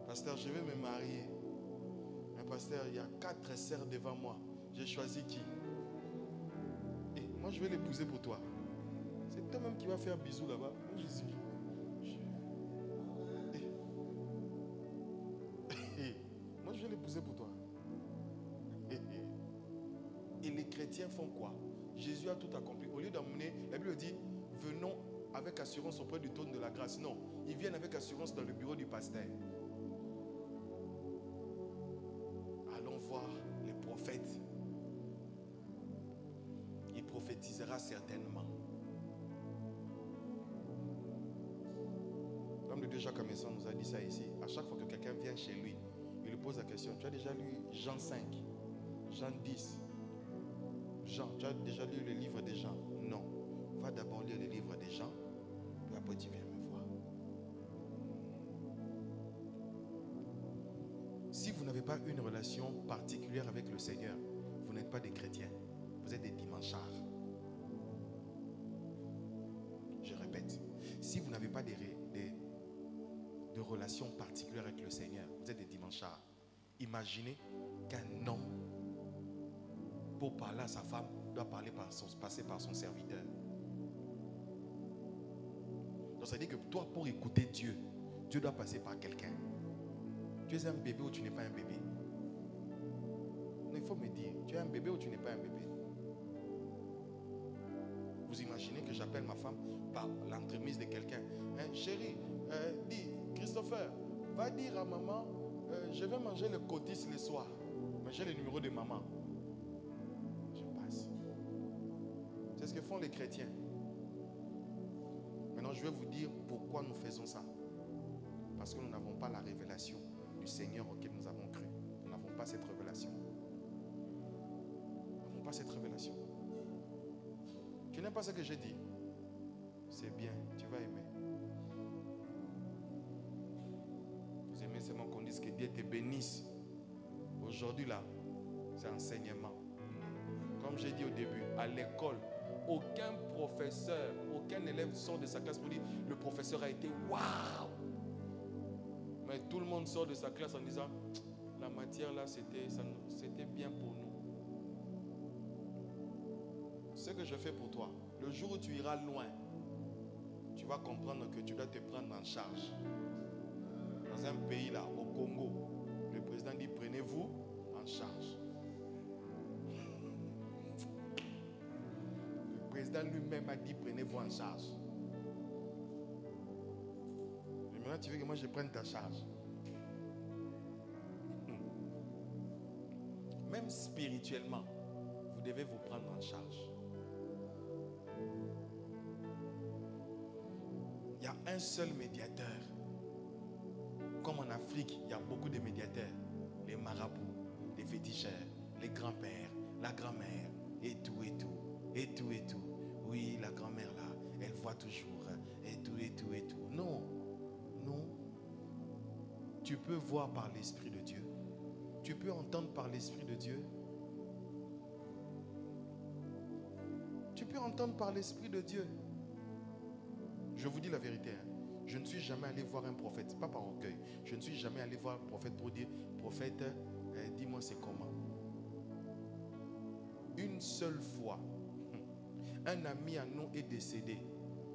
[SPEAKER 1] Pasteur, je vais me marier. Mais pasteur, il y a 4 sœurs devant moi. J'ai choisi qui? Et moi, je vais l'épouser pour toi. C'est toi-même qui vas faire bisous là-bas. Moi, je suis. Moi, je vais l'épouser pour toi. Et les chrétiens font quoi? Jésus a tout accompli. Au lieu d'emmener, la Bible dit, venons avec assurance auprès du trône de la grâce. Non, ils viennent avec assurance dans le bureau du pasteur. Allons voir les prophètes. Il prophétisera certainement. L'homme de Dieu Jacques Amesson nous a dit ça ici. À chaque fois que quelqu'un vient chez lui, il lui pose la question, tu as déjà lu Jean 5, Jean 10, Jean, tu as déjà lu le livre des Jean? Non. Va d'abord lire le livre des Jean, puis après tu viens me voir. Si vous n'avez pas une relation particulière avec le Seigneur, vous n'êtes pas des chrétiens, vous êtes des dimanchards. Je répète, si vous n'avez pas de relations particulières avec le Seigneur, vous êtes des dimanchards. Imaginez qu'un homme, pour parler à sa femme, doit passer par son serviteur. Donc ça veut dire que toi, pour écouter Dieu, Dieu doit passer par quelqu'un. Tu es un bébé ou tu n'es pas un bébé? Non, il faut me dire, tu es un bébé ou tu n'es pas un bébé? Vous imaginez que j'appelle ma femme par l'entremise de quelqu'un. Hein, chérie, dis, Christopher, va dire à maman, je vais manger le cotis le soir. Mais j'ai le numéro de maman. Je passe. C'est ce que font les chrétiens. Maintenant, je vais vous dire pourquoi nous faisons ça. Parce que nous n'avons pas la révélation du Seigneur auquel nous avons cru. Nous n'avons pas cette révélation. Nous n'avons pas cette révélation. Tu n'aimes pas ce que j'ai dit? C'est bien, tu vas aimer. Vous aimez seulement qu'on dise que Dieu te bénisse. Aujourd'hui là, c'est enseignement. Comme j'ai dit au début, à l'école, aucun professeur, aucun élève sort de sa classe pour dire le professeur a été waouh. Mais tout le monde sort de sa classe en disant la matière là c'était bien pour nous. Ce que je fais pour toi, le jour où tu iras loin, tu vas comprendre que tu dois te prendre en charge. Dans un pays là, au Congo, le président dit prenez-vous en charge. Le président lui-même a dit prenez-vous en charge. Et maintenant tu veux que moi je prenne ta charge. Même spirituellement, vous devez vous prendre en charge. Il y a un seul médiateur. Comme en Afrique, il y a beaucoup de médiateurs. Les marabouts, les féticheurs, les grands-pères, la grand-mère, et tout, et tout, et tout, et tout. Oui, la grand-mère là, elle voit toujours, et tout, et tout, et tout. Non, non. Tu peux voir par l'Esprit de Dieu. Tu peux entendre par l'Esprit de Dieu. Tu peux entendre par l'Esprit de Dieu. Je vous dis la vérité. Je ne suis jamais allé voir un prophète, pas par orgueil. Je ne suis jamais allé voir un prophète pour dire, prophète, dis-moi c'est comment. Une seule fois, un ami à nous est décédé.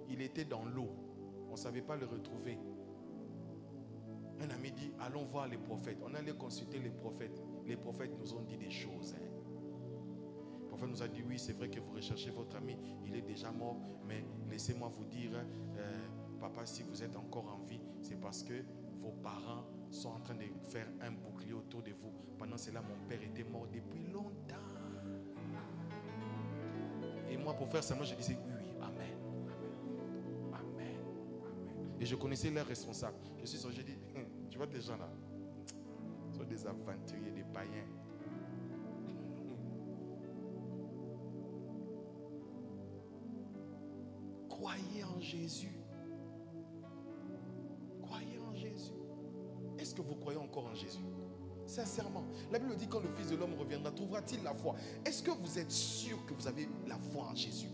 [SPEAKER 1] Il était dans l'eau. On ne savait pas le retrouver. Un ami dit, allons voir les prophètes. On allait consulter les prophètes. Les prophètes nous ont dit des choses. Le prophète nous a dit, oui, c'est vrai que vous recherchez votre ami. Il est déjà mort. Mais laissez-moi vous dire, papa, si vous êtes encore en vie, c'est parce que vos parents sont en train de faire un bouclier autour de vous. Pendant cela, mon père était mort depuis longtemps. Et moi, pour faire ça, moi, je disais, oui, oui, amen. Et je connaissais leurs responsables. Je suis sorti, j'ai dit, tu vois tes gens là, ils sont des aventuriers, des païens. Croyez en Jésus. Croyez en Jésus. Est-ce que vous croyez encore en Jésus? Sincèrement, la Bible dit quand le Fils de l'homme reviendra, trouvera-t-il la foi? Est-ce que vous êtes sûr que vous avez la foi en Jésus?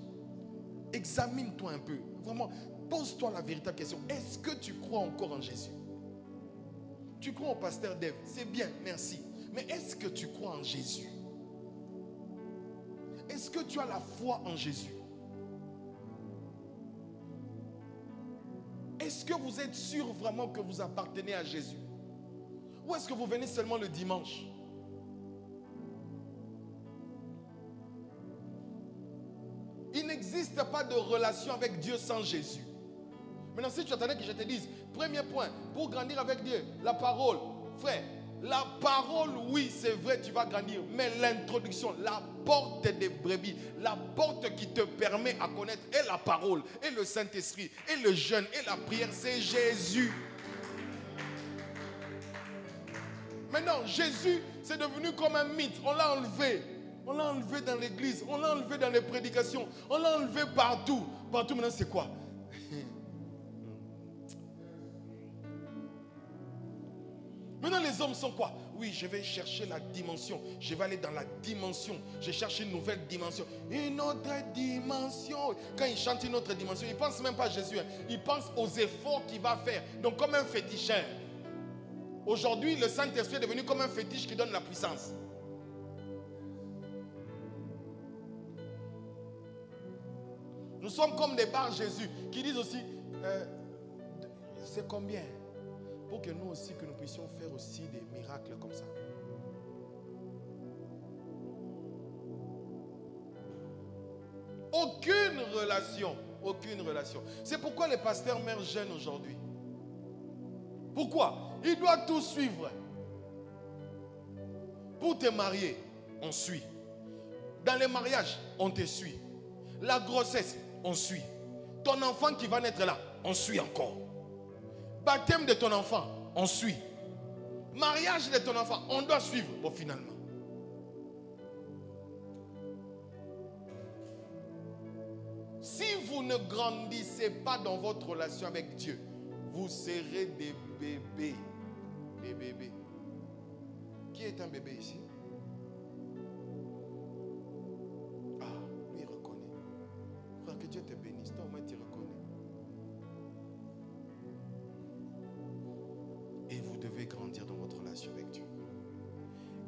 [SPEAKER 1] Examine-toi un peu. Vraiment, pose-toi la véritable question. Est-ce que tu crois encore en Jésus? Tu crois au pasteur Dave, c'est bien, merci. Mais est-ce que tu crois en Jésus? Est-ce que tu as la foi en Jésus? Est-ce que vous êtes sûr vraiment que vous appartenez à Jésus? Ou est-ce que vous venez seulement le dimanche? Il n'existe pas de relation avec Dieu sans Jésus. Maintenant, si tu attendais que je te dise, premier point, pour grandir avec Dieu, la parole. Frère, la parole, oui, c'est vrai, tu vas grandir. Mais l'introduction, la porte des brebis, la porte qui te permet à connaître et la parole, et le Saint-Esprit, et le jeûne, et la prière, c'est Jésus. Maintenant, Jésus, c'est devenu comme un mythe. On l'a enlevé. On l'a enlevé dans l'église. On l'a enlevé dans les prédications. On l'a enlevé partout. Partout, maintenant, c'est quoi? Maintenant, les hommes sont quoi? Oui, je vais chercher la dimension. Je vais aller dans la dimension. Je cherche une nouvelle dimension. Une autre dimension. Quand ils chantent une autre dimension, ils ne pensent même pas à Jésus. Ils pensent aux efforts qu'il va faire. Donc, comme un féticheur. Aujourd'hui, le Saint-Esprit est devenu comme un fétiche qui donne la puissance. Nous sommes comme des bars Jésus qui disent aussi, c'est combien? Pour que nous aussi, que nous puissions faire aussi des miracles comme ça. Aucune relation. Aucune relation. C'est pourquoi les pasteurs meurent jeunes aujourd'hui. Pourquoi? Il doit tout suivre. Pour te marier, on suit. Dans les mariages, on te suit. La grossesse, on suit. Ton enfant qui va naître là, on suit encore. Baptême de ton enfant, on suit. Mariage de ton enfant, on doit suivre. Bon, finalement. Si vous ne grandissez pas dans votre relation avec Dieu, vous serez des bébés. Des bébés. Qui est un bébé ici? Ah, lui il reconnaît. Frère, que Dieu te bénisse. Toi au moins tu reconnais. Et vous devez grandir dans votre relation avec Dieu.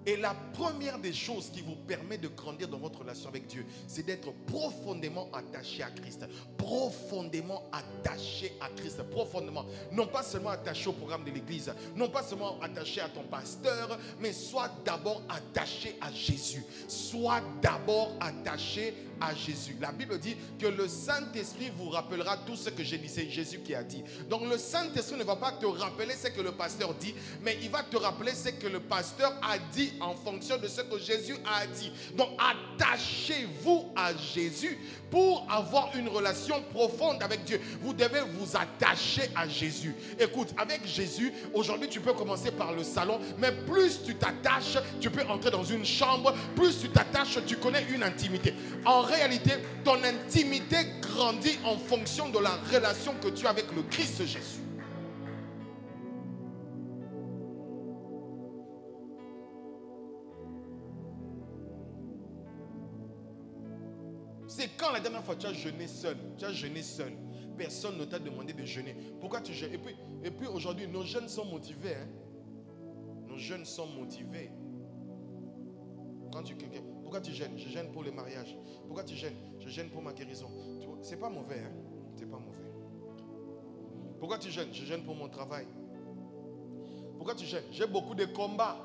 [SPEAKER 1] Et la première des choses qui vous permet de grandir dans votre relation avec Dieu, c'est d'être profondément attaché à Christ. Profondément attaché à Christ. Profondément. Non pas seulement attaché au programme de l'église. Non pas seulement attaché à ton pasteur. Mais sois d'abord attaché à Jésus. Sois d'abord attaché à Jésus. La Bible dit que le Saint-Esprit vous rappellera tout ce que j'ai dit. C'est Jésus qui a dit. Donc le Saint-Esprit ne va pas te rappeler ce que le pasteur dit, mais il va te rappeler ce que le pasteur a dit en fonction de ce que Jésus a dit. Donc attachez-vous à Jésus pour avoir une relation profonde avec Dieu. Vous devez vous attacher à Jésus. Écoute, avec Jésus, aujourd'hui tu peux commencer par le salon, mais plus tu t'attaches, tu peux entrer dans une chambre, plus tu t'attaches, tu connais une intimité. En réalité, ton intimité grandit en fonction de la relation que tu as avec le Christ Jésus. C'est quand la dernière fois tu as jeûné seul. Tu as jeûné seul. Personne ne t'a demandé de jeûner. Pourquoi tu jeûnes? Et puis aujourd'hui, nos jeunes sont motivés. Hein? Nos jeunes sont motivés. Pourquoi tu jeûnes? Je jeûne pour le mariage. Pourquoi tu jeûnes? Je jeûne pour ma guérison. C'est pas mauvais. Hein? C'est pas mauvais. Pourquoi tu jeûnes? Je jeûne pour mon travail. Pourquoi tu jeûnes? J'ai beaucoup de combats.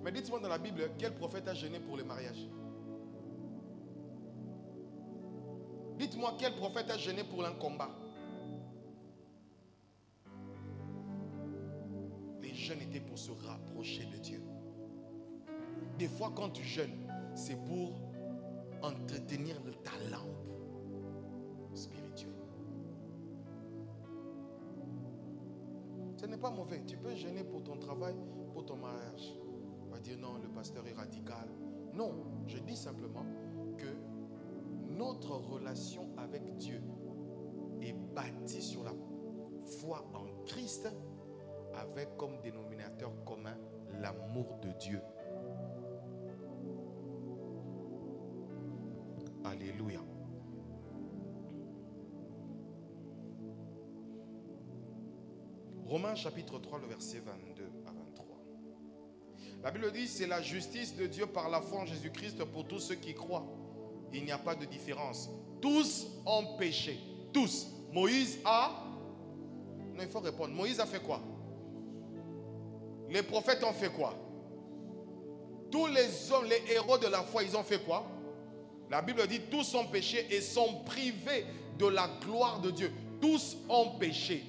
[SPEAKER 1] Mais dites-moi dans la Bible, quel prophète a jeûné pour le mariage? Dites-moi quel prophète a jeûné pour un combat. Les jeûnes étaient pour se rapprocher de Dieu. Des fois quand tu jeûnes, c'est pour entretenir ta lampe spirituelle. pas mauvais. Tu peux gêner pour ton travail, pour ton mariage. On va dire non, le pasteur est radical. Non, je dis simplement que notre relation avec Dieu est bâtie sur la foi en Christ avec comme dénominateur commun l'amour de Dieu. Alléluia. Romains chapitre 3, le verset 22 à 23. La Bible dit, c'est la justice de Dieu par la foi en Jésus-Christ pour tous ceux qui croient. Il n'y a pas de différence. Tous ont péché. Tous. Moïse a... Non, il faut répondre. Moïse a fait quoi? Les prophètes ont fait quoi? Tous les hommes, les héros de la foi, ils ont fait quoi? La Bible dit, tous ont péché et sont privés de la gloire de Dieu. Tous ont péché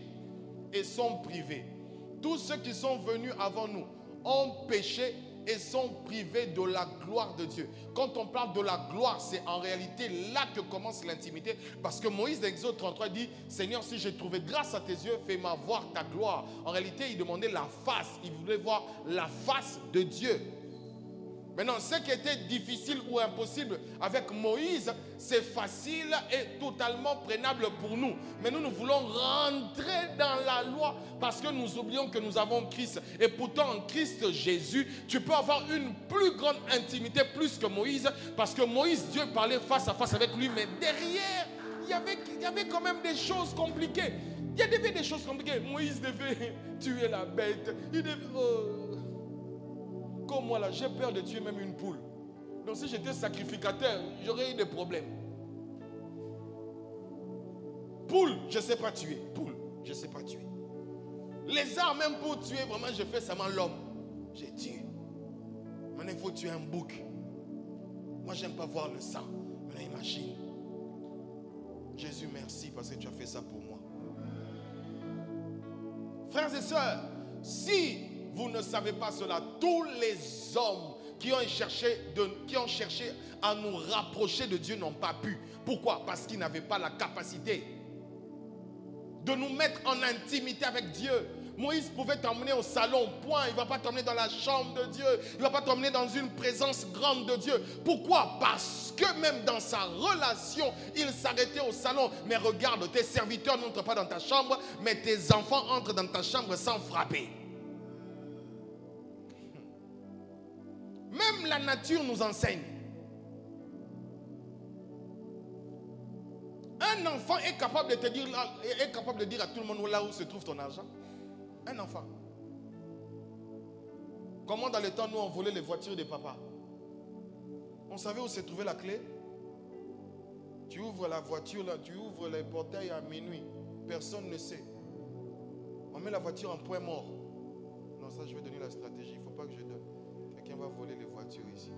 [SPEAKER 1] et sont privés. Tous ceux qui sont venus avant nous ont péché et sont privés de la gloire de Dieu. Quand on parle de la gloire, c'est en réalité là que commence l'intimité. Parce que Moïse, dans Exode 33, dit, Seigneur, si j'ai trouvé grâce à tes yeux, fais-moi voir ta gloire. En réalité, il demandait la face. Il voulait voir la face de Dieu. Maintenant, ce qui était difficile ou impossible avec Moïse, c'est facile et totalement prenable pour nous. Mais nous voulons rentrer dans la loi parce que nous oublions que nous avons Christ. Et pourtant, en Christ Jésus, tu peux avoir une plus grande intimité plus que Moïse. Parce que Moïse, Dieu parlait face à face avec lui. Mais derrière, il y avait quand même des choses compliquées. Il y avait des choses compliquées. Moïse devait tuer la bête. Il devait... Comme moi là, j'ai peur de tuer même une poule. Donc si j'étais sacrificateur, j'aurais eu des problèmes. Poule, je ne sais pas tuer. Poule, je ne sais pas tuer. Lézard, même pour tuer, vraiment, je fais seulement l'homme. J'ai tué. Maintenant, il faut tuer un bouc. Moi, j'aime pas voir le sang. Maintenant, imagine. Jésus, merci parce que tu as fait ça pour moi. Frères et sœurs, si vous ne savez pas cela, tous les hommes qui ont cherché à nous rapprocher de Dieu n'ont pas pu. Pourquoi? Parce qu'ils n'avaient pas la capacité de nous mettre en intimité avec Dieu. Moïse pouvait t'emmener au salon, point. Il ne va pas t'emmener dans la chambre de Dieu. Il ne va pas t'emmener dans une présence grande de Dieu. Pourquoi? Parce que même dans sa relation, il s'arrêtait au salon. Mais regarde, tes serviteurs n'entrent pas dans ta chambre, mais tes enfants entrent dans ta chambre sans frapper. Même la nature nous enseigne. Un enfant est capable de te dire, est capable de dire à tout le monde là où se trouve ton argent. Un enfant. Comment dans le temps nous on volait les voitures des papas? On savait où se trouvait la clé. Tu ouvres la voiture là, tu ouvres les portails à minuit. Personne ne sait. On met la voiture en point mort. Non, ça je vais donner la stratégie. Il ne faut pas que je donne. Quelqu'un va voler les voitures ici.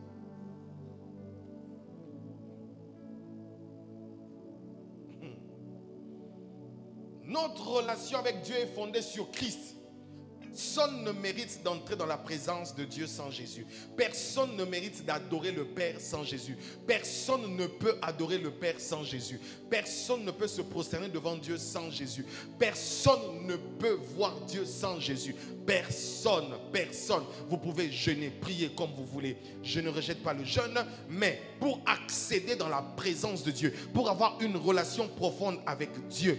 [SPEAKER 1] Notre relation avec Dieu est fondée sur Christ. Personne ne mérite d'entrer dans la présence de Dieu sans Jésus. Personne ne mérite d'adorer le Père sans Jésus. Personne ne peut adorer le Père sans Jésus. Personne ne peut se prosterner devant Dieu sans Jésus. Personne ne peut voir Dieu sans Jésus. Personne. Vous pouvez jeûner, prier comme vous voulez. Je ne rejette pas le jeûne, mais pour accéder dans la présence de Dieu, pour avoir une relation profonde avec Dieu,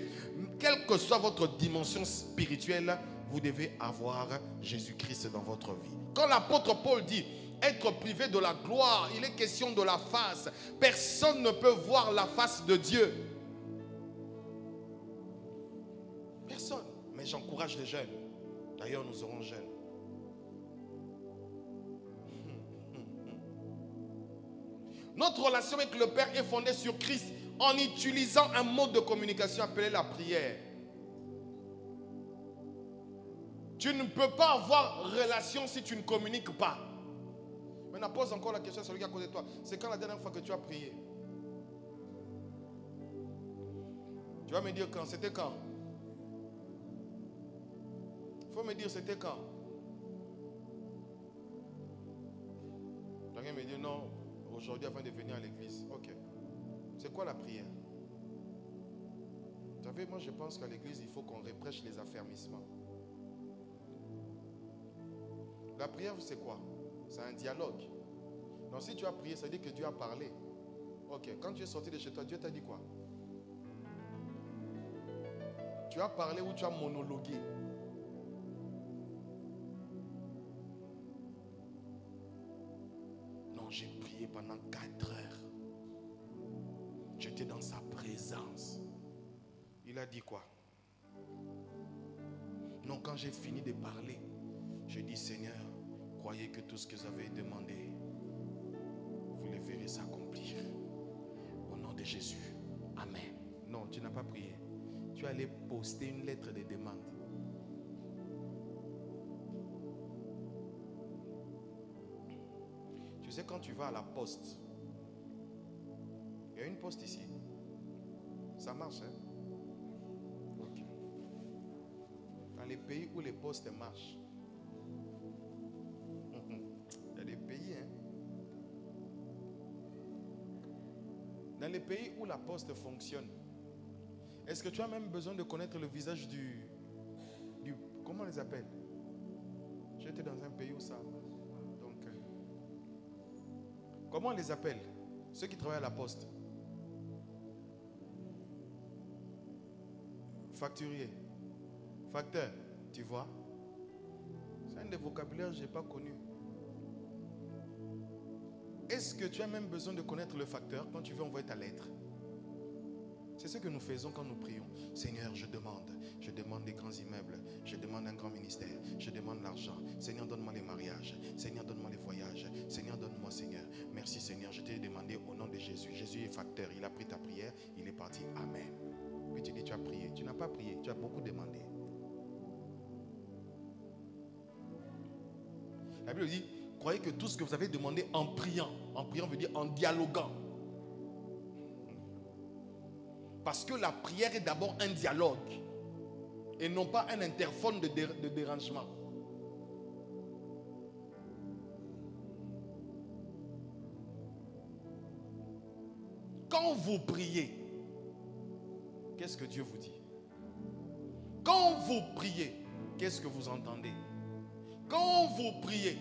[SPEAKER 1] quelle que soit votre dimension spirituelle, vous devez avoir Jésus-Christ dans votre vie. Quand l'apôtre Paul dit être privé de la gloire, il est question de la face. Personne ne peut voir la face de Dieu. Personne. Mais j'encourage les jeunes. D'ailleurs, nous serons jeunes. Notre relation avec le Père est fondée sur Christ en utilisant un mode de communication appelé la prière. Tu ne peux pas avoir relation si tu ne communiques pas. Maintenant, pose encore la question à celui qui est à côté de toi. C'est quand la dernière fois que tu as prié? Tu vas me dire quand? C'était quand? Il faut me dire c'était quand? Quelqu'un me dit non, aujourd'hui afin de venir à l'église. Ok. C'est quoi la prière? Vous savez, moi je pense qu'à l'église, il faut qu'on reprêche les affermissements. La prière, c'est quoi? C'est un dialogue. Donc si tu as prié, ça veut dire que Dieu a parlé. Ok, quand tu es sorti de chez toi, Dieu t'a dit quoi? Tu as parlé ou tu as monologué? Non, j'ai prié pendant 4 heures. J'étais dans sa présence. Il a dit quoi? Non, quand j'ai fini de parler, j'ai dit, Seigneur, croyez que tout ce que vous avez demandé, vous le verrez s'accomplir. Au nom de Jésus. Amen. Non, tu n'as pas prié. Tu es allé poster une lettre de demande. Tu sais, quand tu vas à la poste, il y a une poste ici. Ça marche, hein? Ok. Dans les pays où les postes marchent, il y a des pays, hein? Dans les pays où la poste fonctionne, est-ce que tu as même besoin de connaître le visage du comment on les appelle? J'étais dans un pays où ça. Donc, comment on les appelle? Ceux qui travaillent à la poste. Facturier. Facteur, tu vois? C'est un des vocabulaires que je n'ai pas connu. Est-ce que tu as même besoin de connaître le facteur quand tu veux envoyer ta lettre? C'est ce que nous faisons quand nous prions. Seigneur, je demande des grands immeubles, je demande un grand ministère, je demande l'argent. Seigneur, donne-moi les mariages. Seigneur, donne-moi les voyages. Seigneur, donne-moi, Seigneur. Merci, Seigneur, je t'ai demandé au nom de Jésus. Jésus est facteur, il a pris ta prière, il est parti. Amen. Puis tu dis, tu as prié. Tu n'as pas prié, tu as beaucoup demandé. La Bible dit, croyez que tout ce que vous avez demandé en priant veut dire en dialoguant. Parce que la prière est d'abord un dialogue et non pas un interphone de dérangement. Quand vous priez, qu'est-ce que Dieu vous dit? Quand vous priez, qu'est-ce que vous entendez? Quand vous priez,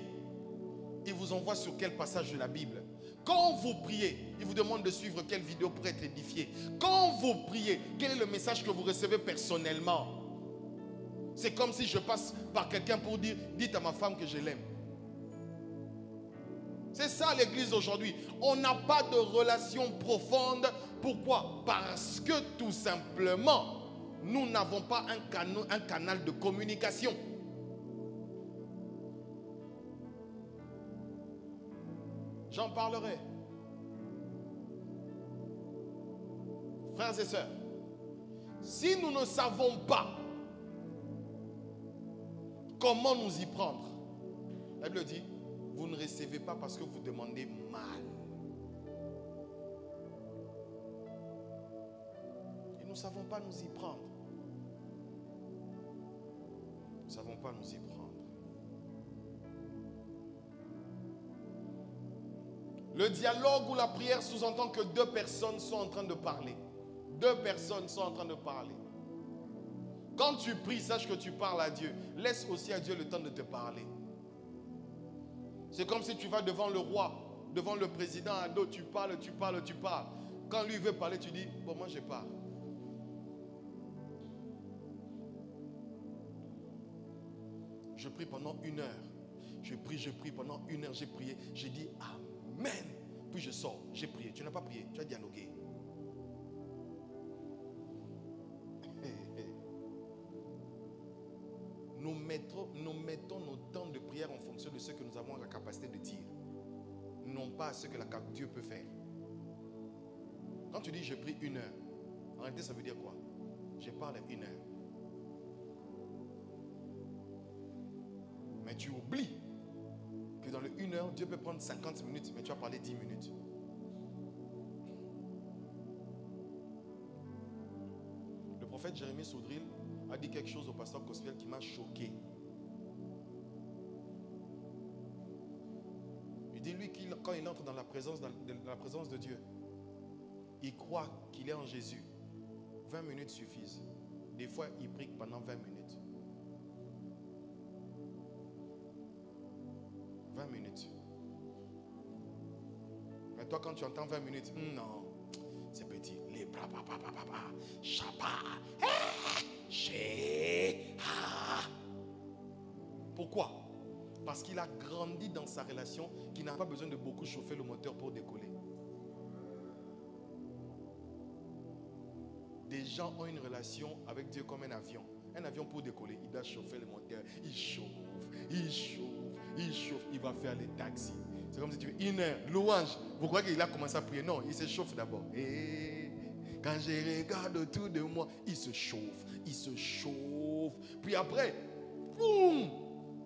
[SPEAKER 1] il vous envoie sur quel passage de la Bible? Quand vous priez, il vous demande de suivre quelle vidéo pour être édifié. Quand vous priez, quel est le message que vous recevez personnellement? C'est comme si je passe par quelqu'un pour dire, dites à ma femme que je l'aime. C'est ça l'église aujourd'hui. On n'a pas de relation profonde. Pourquoi? Parce que tout simplement, nous n'avons pas un canal de communication. J'en parlerai. Frères et sœurs, si nous ne savons pas comment nous y prendre, la Bible dit, vous ne recevez pas parce que vous demandez mal. Et nous ne savons pas nous y prendre. Nous ne savons pas nous y prendre. Le dialogue ou la prière sous-entend que deux personnes sont en train de parler. Deux personnes sont en train de parler. Quand tu pries, sache que tu parles à Dieu. Laisse aussi à Dieu le temps de te parler. C'est comme si tu vas devant le roi, devant le président, à dos, tu parles. Quand lui veut parler, tu dis, bon, moi je parle. Je prie pendant 1 heure. Je prie pendant 1 heure, j'ai prié. J'ai dit Amen. Puis je sors, j'ai prié. Tu n'as pas prié, tu as dialogué. Nous mettons nos temps de prière en fonction de ce que nous avons la capacité de dire. Non pas ce que Dieu peut faire. Quand tu dis je prie 1 heure, en réalité ça veut dire quoi? Je parle 1 heure. Mais tu oublies que dans le 1 heure, Dieu peut prendre 50 minutes, mais tu vas parler 10 minutes. Le prophète Jérémie Soudril a dit quelque chose au pasteur Gospel qui m'a choqué. Il dit lui quand il entre dans la présence de Dieu, il croit qu'il est en Jésus. 20 minutes suffisent. Des fois, il prie pendant 20 minutes. 20 minutes. Mais toi, quand tu entends 20 minutes, non, c'est petit. Les bras, papa, chapa, Pourquoi? Parce qu'il a grandi dans sa relation, qu'il n'a pas besoin de beaucoup chauffer le moteur pour décoller. Des gens ont une relation avec Dieu comme un avion. Un avion pour décoller, il doit chauffer le moteur. Il chauffe. Il va faire les taxis. C'est comme si tu veux 1 heure, louange. Vous croyez qu'il a commencé à prier? Non, il se chauffe d'abord. Et quand je regarde autour de moi, il se chauffe. Puis après, boum,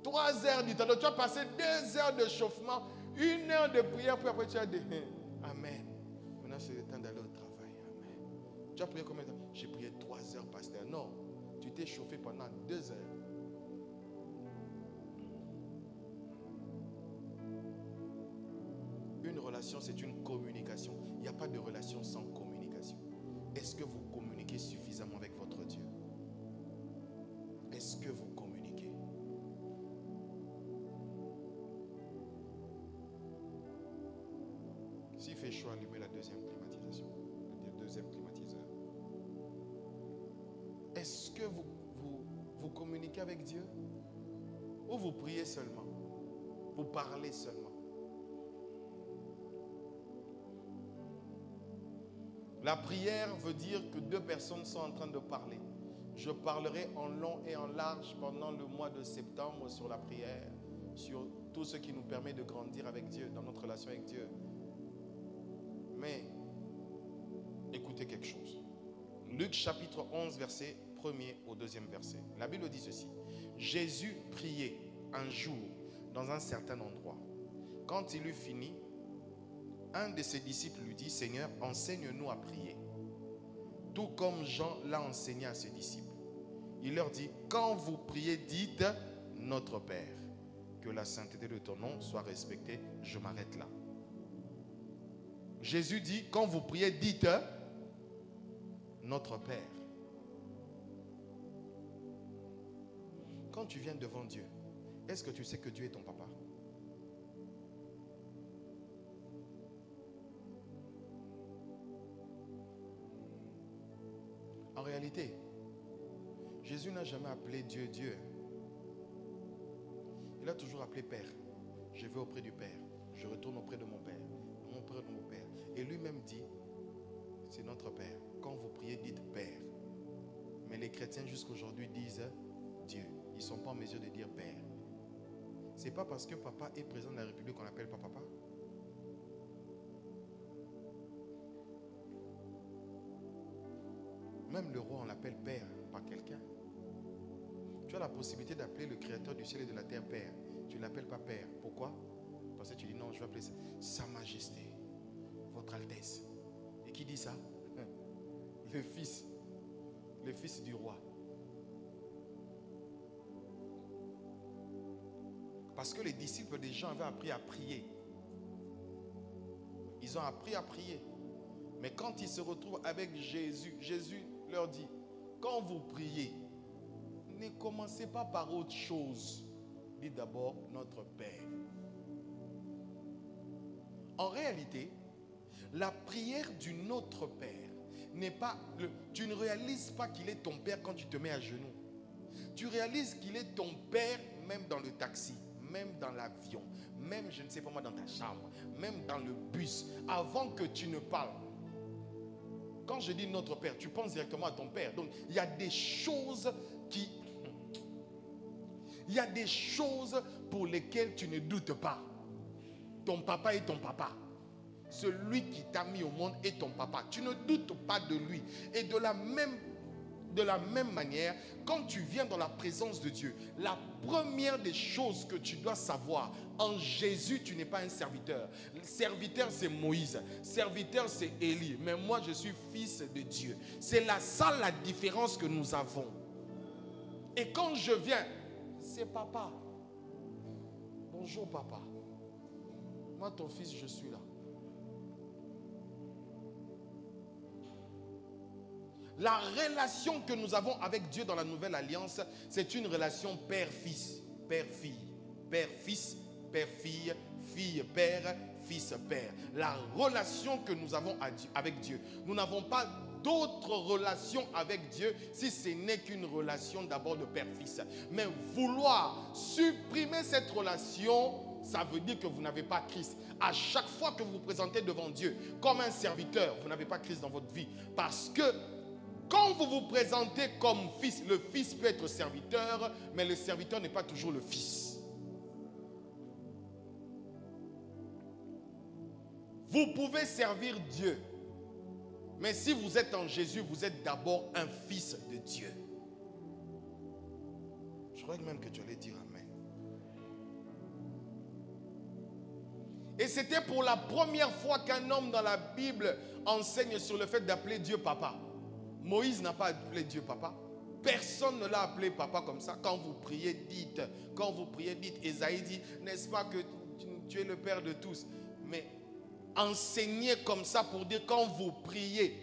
[SPEAKER 1] 3 heures du temps. Donc tu as passé 2 heures de chauffement, 1 heure de prière, puis après tu as dit Amen. Maintenant c'est le temps d'aller au travail. Amen. Tu as prié combien de temps? J'ai prié 3 heures, pasteur. Non, tu t'es chauffé pendant 2 heures. Une relation, c'est une communication. Il n'y a pas de relation sans communication. Est-ce que vous communiquez suffisamment avec votre Dieu? Est-ce que vous communiquez? S'il fait chaud, allumez la deuxième climatisation. Le deuxième climatiseur. Est-ce que vous communiquez avec Dieu? Ou vous priez seulement? Vous parlez seulement? La prière veut dire que 2 personnes sont en train de parler. Je parlerai en long et en large pendant le mois de septembre sur la prière, sur tout ce qui nous permet de grandir avec Dieu, dans notre relation avec Dieu. Mais, écoutez quelque chose. Luc chapitre 11, verset 1er au 2e verset. La Bible dit ceci. Jésus priait un jour dans un certain endroit. Quand il eut fini, un de ses disciples lui dit, Seigneur, enseigne-nous à prier, tout comme Jean l'a enseigné à ses disciples. Il leur dit, quand vous priez, dites, notre Père, que la sainteté de ton nom soit respectée. Je m'arrête là. Jésus dit, quand vous priez, dites, notre Père. Quand tu viens devant Dieu, est-ce que tu sais que Dieu est ton papa? En réalité, Jésus n'a jamais appelé Dieu Dieu. Il a toujours appelé Père. Je vais auprès du Père. Je retourne auprès de mon Père. Auprès de mon Père. Et lui-même dit, c'est notre Père. Quand vous priez, dites Père. Mais les chrétiens jusqu'aujourd'hui disent Dieu. Ils ne sont pas en mesure de dire Père. Ce n'est pas parce que papa est président de la République qu'on l'appelle pas papa. Même le roi, on l'appelle Père par quelqu'un. Tu as la possibilité d'appeler le créateur du ciel et de la terre Père. Tu ne l'appelles pas Père. Pourquoi? Parce que tu dis non, je vais appeler ça Sa Majesté, Votre Altesse. Et qui dit ça? Le fils du roi. Parce que les disciples des gens avaient appris à prier. Ils ont appris à prier. Mais quand ils se retrouvent avec Jésus, Jésus leur dit, quand vous priez, ne commencez pas par autre chose. Dites d'abord notre Père. En réalité, la prière du Notre Père n'est pas... tu ne réalises pas qu'il est ton Père quand tu te mets à genoux. Tu réalises qu'il est ton Père même dans le taxi, même dans l'avion, même, je ne sais pas moi, dans ta chambre, même dans le bus, avant que tu ne parles. Quand je dis notre Père, tu penses directement à ton Père. Donc, il y a des choses il y a des choses pour lesquelles tu ne doutes pas. Ton papa est ton papa. Celui qui t'a mis au monde est ton papa. Tu ne doutes pas de lui. Et de la même manière, quand tu viens dans la présence de Dieu, la première des choses que tu dois savoir, en Jésus, tu n'es pas un serviteur. Le serviteur, c'est Moïse. Serviteur, c'est Élie. Mais moi, je suis fils de Dieu. C'est ça la différence que nous avons. Et quand je viens, c'est papa. Bonjour papa. Moi, ton fils, je suis là. La relation que nous avons avec Dieu dans la nouvelle alliance, c'est une relation père-fils, père-fille, père-fils, père-fille, fille-père, fils-père. La relation que nous avons avec Dieu. Nous n'avons pas d'autre relation avec Dieu si ce n'est qu'une relation d'abord de père-fils. Mais vouloir supprimer cette relation, ça veut dire que vous n'avez pas Christ. À chaque fois que vous vous présentez devant Dieu comme un serviteur, vous n'avez pas Christ dans votre vie. Parce que quand vous vous présentez comme fils, le fils peut être serviteur, mais le serviteur n'est pas toujours le fils. Vous pouvez servir Dieu. Mais si vous êtes en Jésus, vous êtes d'abord un fils de Dieu. Je croyais même que tu allais dire amen. Et c'était pour la première fois qu'un homme dans la Bible enseigne sur le fait d'appeler Dieu papa. Moïse n'a pas appelé Dieu papa. Personne ne l'a appelé papa comme ça. Quand vous priez, dites. Quand vous priez, dites. Ésaïe dit, n'est-ce pas que tu es le père de tous? Mais enseignez comme ça pour dire quand vous priez,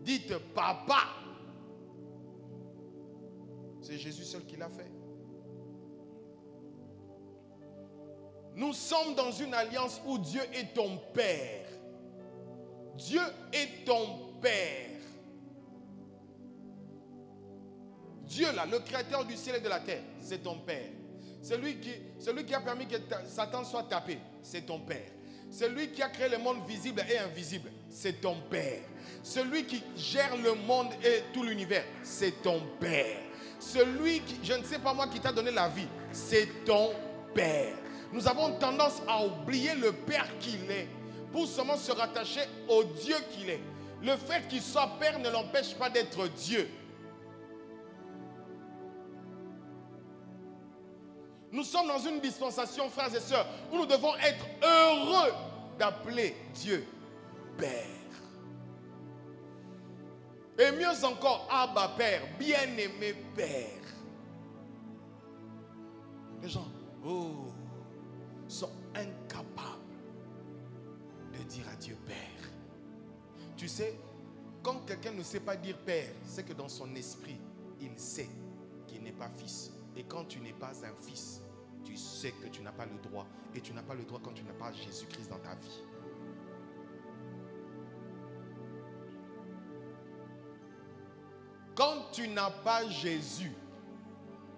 [SPEAKER 1] dites papa. C'est Jésus seul qui l'a fait. Nous sommes dans une alliance où Dieu est ton père. Dieu est ton père. Dieu là, le créateur du ciel et de la terre, c'est ton père. Celui qui a permis que Satan soit tapé, c'est ton père. Celui qui a créé le monde visible et invisible, c'est ton père. Celui qui gère le monde et tout l'univers, c'est ton père. Celui qui, je ne sais pas moi, qui t'a donné la vie, c'est ton père. Nous avons tendance à oublier le père qu'il est pour seulement se rattacher au Dieu qu'il est. Le fait qu'il soit père ne l'empêche pas d'être Dieu. Nous sommes dans une dispensation, frères et sœurs, où nous devons être heureux d'appeler Dieu Père. Et mieux encore, Abba Père, bien-aimé Père. Les gens, sont incapables de dire à Dieu Père. Tu sais, quand quelqu'un ne sait pas dire Père, c'est que dans son esprit, il sait qu'il n'est pas fils. Et quand tu n'es pas un fils, tu sais que tu n'as pas le droit. Et tu n'as pas le droit quand tu n'as pas Jésus-Christ dans ta vie. Quand tu n'as pas Jésus,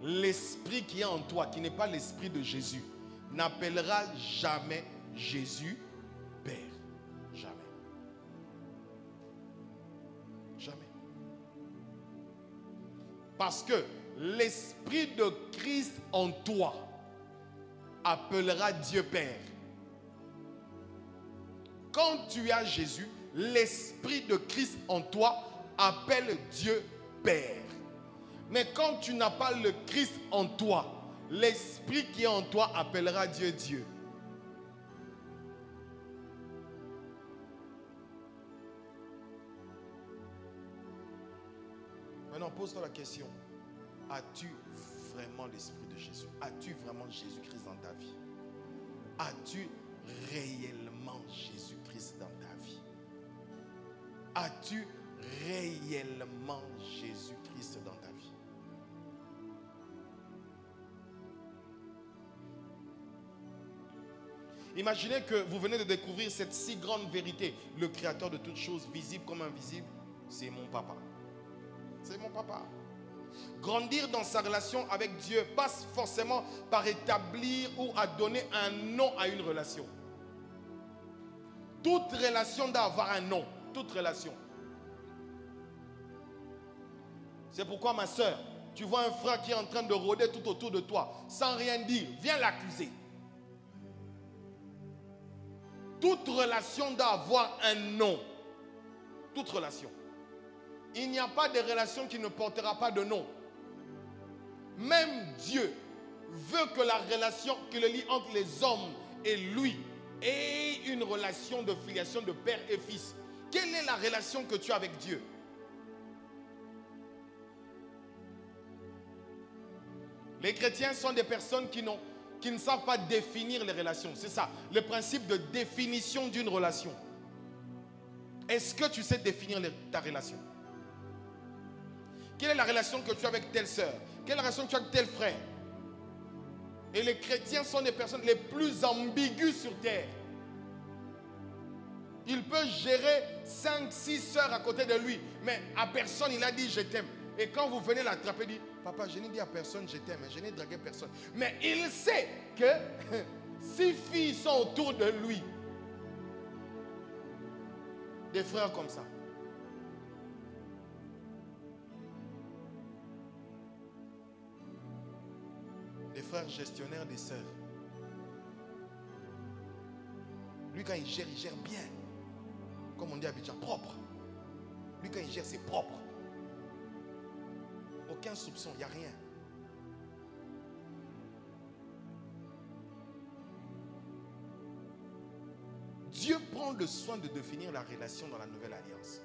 [SPEAKER 1] l'esprit qui est en toi, qui n'est pas l'esprit de Jésus, n'appellera jamais Jésus Père. Jamais. Jamais. Parce que l'esprit de Christ en toi appellera Dieu Père. Quand tu as Jésus, l'esprit de Christ en toi appelle Dieu Père. Mais quand tu n'as pas le Christ en toi, l'esprit qui est en toi appellera Dieu Dieu. Maintenant, pose-toi la question. As-tu vraiment l'esprit de Jésus? As-tu vraiment Jésus-Christ dans ta vie? As-tu réellement Jésus-Christ dans ta vie? As-tu réellement Jésus-Christ dans ta vie? Imaginez que vous venez de découvrir cette si grande vérité. Le créateur de toutes choses, visibles comme invisibles, c'est mon papa. C'est mon papa. Grandir dans sa relation avec Dieu passe forcément par établir ou à donner un nom à une relation. Toute relation doit avoir un nom. Toute relation. C'est pourquoi ma soeur, tu vois un frère qui est en train de rôder tout autour de toi, sans rien dire, viens l'accuser. Toute relation doit avoir un nom. Toute relation. Il n'y a pas de relation qui ne portera pas de nom. Même Dieu veut que la relation qui le lie entre les hommes et lui ait une relation de filiation de père et fils. Quelle est la relation que tu as avec Dieu? Les chrétiens sont des personnes qui ne savent pas définir les relations. C'est ça, le principe de définition d'une relation. Est-ce que tu sais définir ta relation? Quelle est la relation que tu as avec telle sœur? Quelle est la relation que tu as avec tel frère? Et les chrétiens sont les personnes les plus ambiguës sur terre. Il peut gérer 5, 6 sœurs à côté de lui, mais à personne il a dit je t'aime. Et quand vous venez l'attraper, il dit, papa, je n'ai dit à personne je t'aime, je n'ai dragué personne. Mais il sait que 6 filles sont autour de lui. Des frères comme ça. Des frères gestionnaires des sœurs. Lui, quand il gère bien. Comme on dit à Abidjan, propre. Lui, quand il gère, c'est propre. Aucun soupçon, il n'y a rien. Dieu prend le soin de définir la relation dans la nouvelle alliance.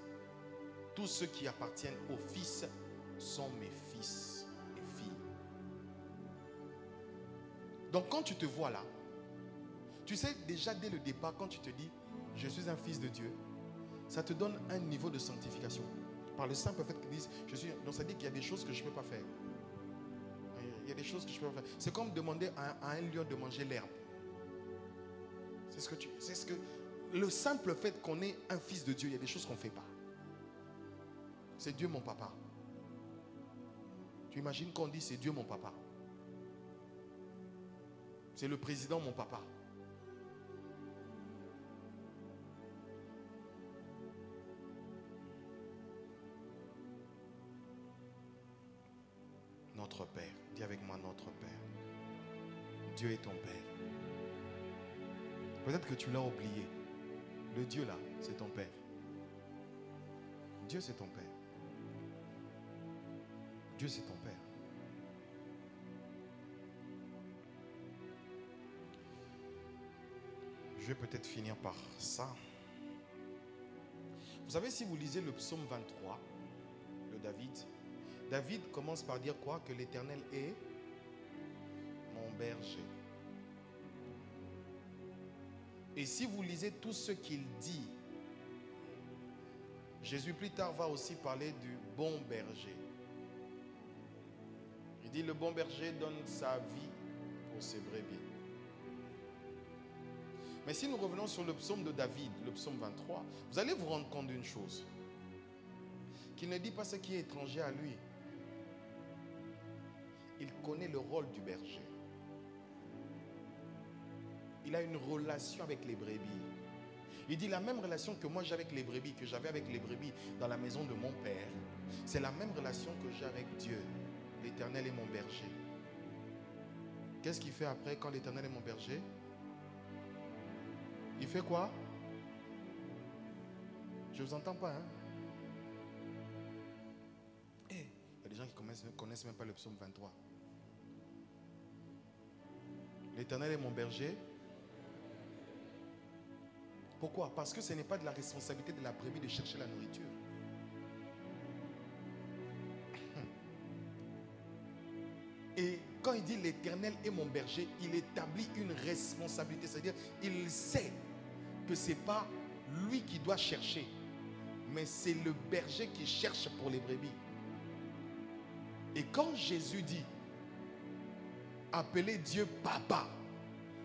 [SPEAKER 1] Tous ceux qui appartiennent au Fils sont mes fils et filles. Donc quand tu te vois là, tu sais déjà dès le départ, quand tu te dis, je suis un fils de Dieu, ça te donne un niveau de sanctification. Par le simple fait qu'ils disent, je suis... Donc ça dit qu'il y a des choses que je ne peux pas faire. Il y a des choses que je ne peux pas faire. C'est comme demander à un lion de manger l'herbe. C'est ce que... Le simple fait qu'on est un fils de Dieu, il y a des choses qu'on ne fait pas. C'est Dieu mon papa. Tu imagines qu'on dit c'est Dieu mon papa. C'est le président mon papa. Notre Père. Dis avec moi notre Père. Dieu est ton Père. Peut-être que tu l'as oublié. Le Dieu là, c'est ton Père. Dieu c'est ton Père. Dieu c'est ton Père. Je vais peut-être finir par ça. Vous savez, si vous lisez le psaume 23 de David, David commence par dire quoi? Que l'Éternel est mon berger. Et si vous lisez tout ce qu'il dit, Jésus plus tard va aussi parler du bon berger. Il dit le bon berger donne sa vie pour ses brebis. Mais si nous revenons sur le psaume de David, le psaume 23, vous allez vous rendre compte d'une chose. Qu'il ne dit pas ce qui est étranger à lui. Il connaît le rôle du berger. Il a une relation avec les brebis. Il dit la même relation que moi j'ai avec les brebis, que j'avais avec les brebis dans la maison de mon père. C'est la même relation que j'ai avec Dieu. L'Éternel est mon berger. Qu'est-ce qu'il fait après quand l'Éternel est mon berger? Il fait quoi? Je ne vous entends pas. Il y a des gens qui ne connaissent même pas le psaume 23. L'Éternel est mon berger. Pourquoi? Parce que ce n'est pas de la responsabilité de la brebis de chercher la nourriture. Et quand il dit l'Éternel est mon berger, il établit une responsabilité. C'est-à-dire, il sait que ce n'est pas lui qui doit chercher, mais c'est le berger qui cherche pour les brebis. Et quand Jésus dit appeler Dieu papa,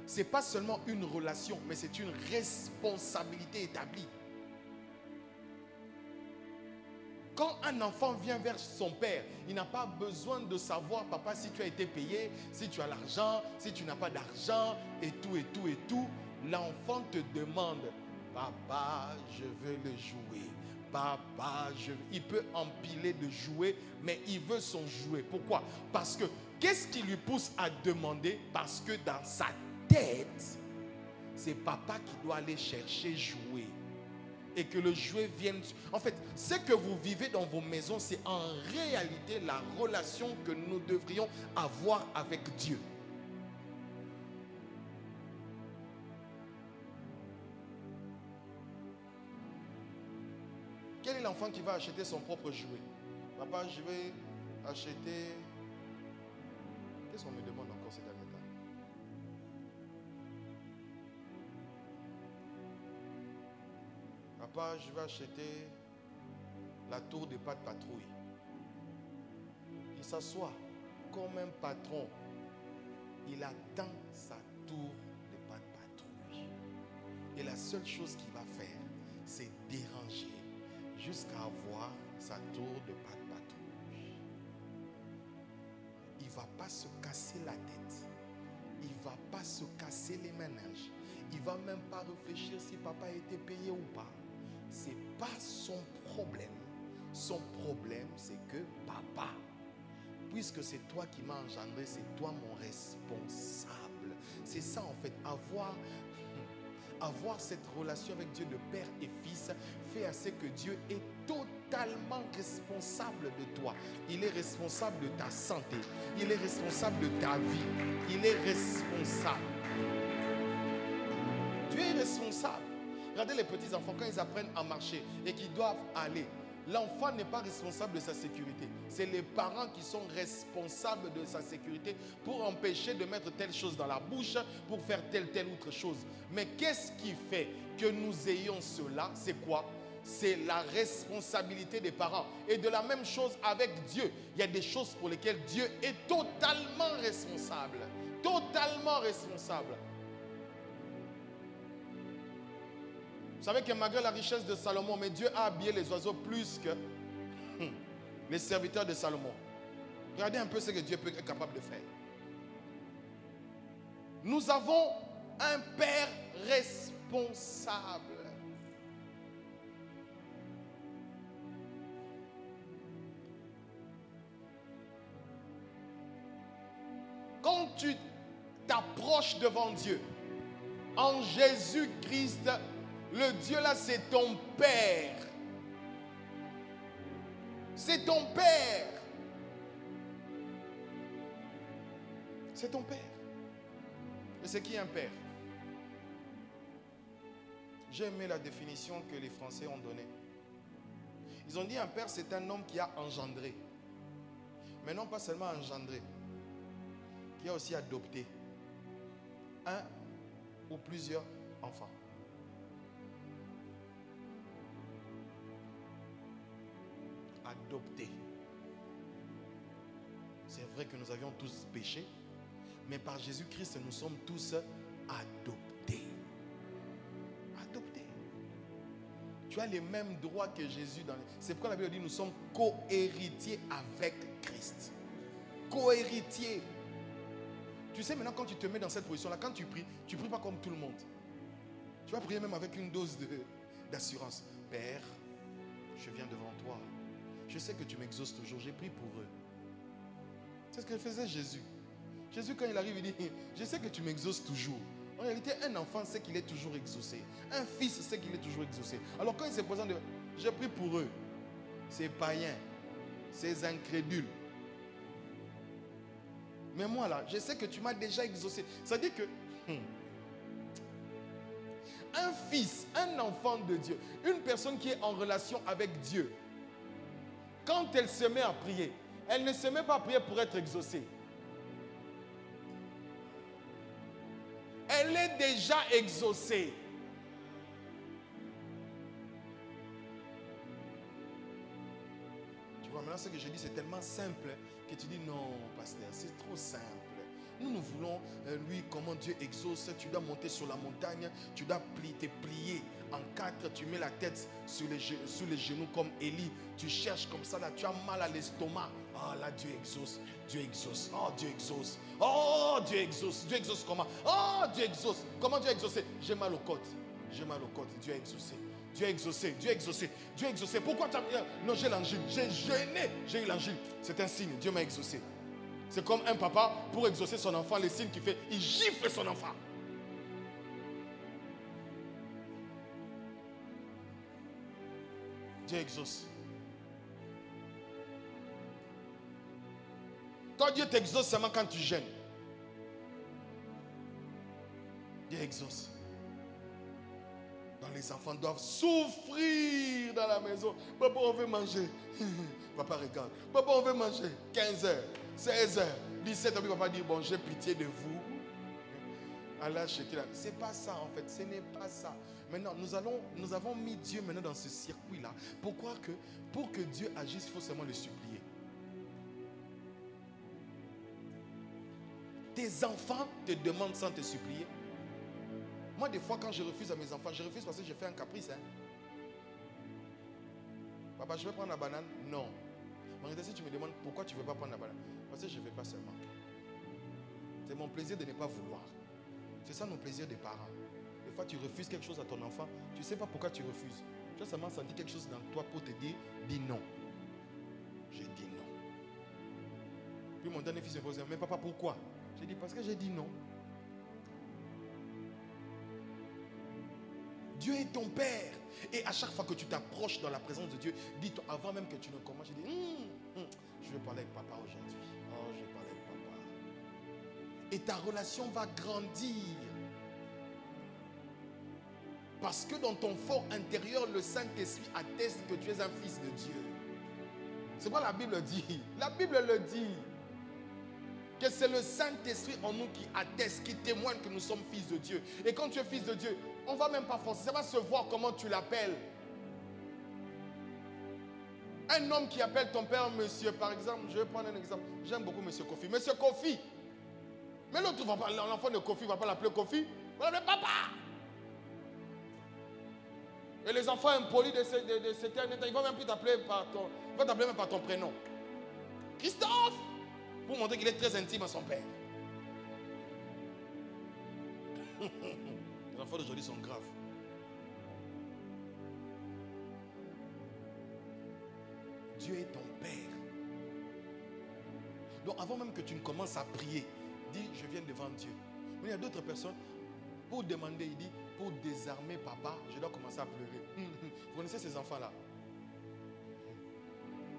[SPEAKER 1] ce n'est pas seulement une relation, mais c'est une responsabilité établie. Quand un enfant vient vers son père, il n'a pas besoin de savoir, papa, si tu as été payé, si tu as l'argent, si tu n'as pas d'argent, et tout, et tout, et tout. L'enfant te demande, papa, je veux le jouer. Papa, il peut empiler de jouets, mais il veut son jouet. Pourquoi? Parce que, qu'est-ce qui lui pousse à demander? Parce que dans sa tête, c'est papa qui doit aller chercher jouer. Et que le jouet vienne... En fait, ce que vous vivez dans vos maisons, c'est en réalité la relation que nous devrions avoir avec Dieu. Quel est l'enfant qui va acheter son propre jouet? Papa, je vais acheter... Qu'est-ce qu'on me demande encore ces derniers temps? Papa, je vais acheter la tour des pas de patrouille. Il s'assoit comme un patron il attend sa tour de patrouille. Et la seule chose qu'il va faire, c'est déranger jusqu'à avoir sa tour de patrouille. Il ne va pas se casser la tête. Il ne va pas se casser les méninges. Il ne va même pas réfléchir si papa a été payé ou pas. Ce n'est pas son problème. Son problème, c'est que papa, puisque c'est toi qui m'as engendré, c'est toi mon responsable. C'est ça en fait, avoir cette relation avec Dieu de père et fils fait à ce que Dieu est totalement responsable de toi. Il est responsable de ta santé. Il est responsable de ta vie. Il est responsable. Dieu est responsable. Regardez les petits enfants quand ils apprennent à marcher et qu'ils doivent aller. L'enfant n'est pas responsable de sa sécurité. C'est les parents qui sont responsables de sa sécurité pour empêcher de mettre telle chose dans la bouche, pour faire telle autre chose. Mais qu'est-ce qui fait que nous ayons cela? C'est quoi? C'est la responsabilité des parents. Et de la même chose avec Dieu. Il y a des choses pour lesquelles Dieu est totalement responsable. Totalement responsable. Vous savez que malgré la richesse de Salomon, mais Dieu a habillé les oiseaux plus que les serviteurs de Salomon. Regardez un peu ce que Dieu est capable de faire. Nous avons un Père responsable. Quand tu t'approches devant Dieu, en Jésus-Christ, le Dieu là, c'est ton Père. C'est ton Père. C'est ton Père. Et c'est qui un Père? J'ai aimé la définition que les Français ont donnée. Ils ont dit un Père, c'est un homme qui a engendré. Mais non pas seulement engendré, qui a aussi adopté un ou plusieurs enfants. Adopté. C'est vrai que nous avions tous péché, mais par Jésus-Christ, nous sommes tous adoptés. Adoptés. Tu as les mêmes droits que Jésus. C'est pourquoi la Bible dit nous sommes co-héritiers avec Christ. Co-héritiers. Tu sais maintenant quand tu te mets dans cette position-là, quand tu pries pas comme tout le monde. Tu vas prier même avec une dose d'assurance. Père, je viens devant toi. Je sais que tu m'exauces toujours. J'ai prié pour eux. C'est ce que faisait Jésus. Jésus, quand il arrive, il dit, je sais que tu m'exauces toujours. En réalité, un enfant sait qu'il est toujours exaucé. Un fils sait qu'il est toujours exaucé. Alors quand il se présente, j'ai prié pour eux. Ces païens, ces incrédules. Mais moi là, je sais que tu m'as déjà exaucé. Ça dit que un fils, un enfant de Dieu, une personne qui est en relation avec Dieu, quand elle se met à prier, elle ne se met pas à prier pour être exaucée. Elle est déjà exaucée. Tu vois, maintenant ce que je dis, c'est tellement simple que tu dis non, pasteur, c'est trop simple. Nous voulons, lui, comment Dieu exauce. Tu dois monter sur la montagne, tu dois te plier en quatre, tu mets la tête sous les genoux comme Élie. Tu cherches comme ça, là, tu as mal à l'estomac. Ah là, Dieu exauce, Dieu exauce, oh Dieu exauce, oh Dieu exauce. Dieu exauce comment? Oh Dieu exauce. Comment Dieu a exaucé? J'ai mal aux côtes, Dieu a exaucé. Dieu a exaucé, Dieu a exaucé, Dieu a exaucé. Pourquoi tu as... Non, j'ai l'angile, j'ai jeûné, j'ai eu l'angile. C'est un signe, Dieu m'a exaucé. C'est comme un papa, pour exaucer son enfant, les signes qu'il fait, il gifle son enfant. Dieu exauce. Quand Dieu t'exauce, seulement quand tu jeûnes. Dieu exauce. Quand les enfants doivent souffrir dans la maison. Papa, on veut manger. Papa regarde. Papa, on veut manger. 15h, 16h, 17h. Papa dit, bon, j'ai pitié de vous. Allah, c'est pas ça en fait. Ce n'est pas ça. Maintenant, nous avons mis Dieu maintenant dans ce circuit-là. Pourquoi que pour que Dieu agisse, il faut seulement le supplier. Tes enfants te demandent sans te supplier. Moi, des fois, quand je refuse à mes enfants, je refuse parce que j'ai fait un caprice. Hein. Papa, je vais prendre la banane. Non. En réalité, si tu me demandes pourquoi tu ne veux pas prendre la banane, parce que je ne veux pas seulement. C'est mon plaisir de ne pas vouloir. C'est ça mon plaisir des parents. Des fois, tu refuses quelque chose à ton enfant. Tu ne sais pas pourquoi tu refuses. Tu as seulement senti quelque chose dans toi pour te dire, dis non. J'ai dit non. Puis mon dernier fils me pose, mais papa, pourquoi? J'ai dit, parce que j'ai dit non. Dieu est ton Père. Et à chaque fois que tu t'approches dans la présence de Dieu, dis-toi, avant même que tu ne commences, je dis, je vais parler avec papa aujourd'hui. Oh, je vais parler avec papa. Et ta relation va grandir. Parce que dans ton fort intérieur, le Saint-Esprit atteste que tu es un fils de Dieu. C'est quoi la Bible dit? La Bible le dit. Que c'est le Saint-Esprit en nous qui atteste, qui témoigne que nous sommes fils de Dieu. Et quand tu es fils de Dieu, on ne va même pas forcer. Ça va se voir comment tu l'appelles. Un homme qui appelle ton père monsieur, par exemple, je vais prendre un exemple. J'aime beaucoup monsieur Kofi. Monsieur Kofi. Mais l'autre, l'enfant de Kofi ne va pas l'appeler Kofi. Il va l'appeler papa. Et les enfants impolis de cet état, ils ne vont même plus t'appeler par ton... Ils vont t'appeler même par ton prénom. Christophe. Pour montrer qu'il est très intime à son père. Les enfants d'aujourd'hui sont graves. Dieu est ton Père. Donc avant même que tu ne commences à prier, dis, je viens devant Dieu. Mais il y a d'autres personnes, pour demander, il dit, pour désarmer papa, je dois commencer à pleurer. Vous connaissez ces enfants-là?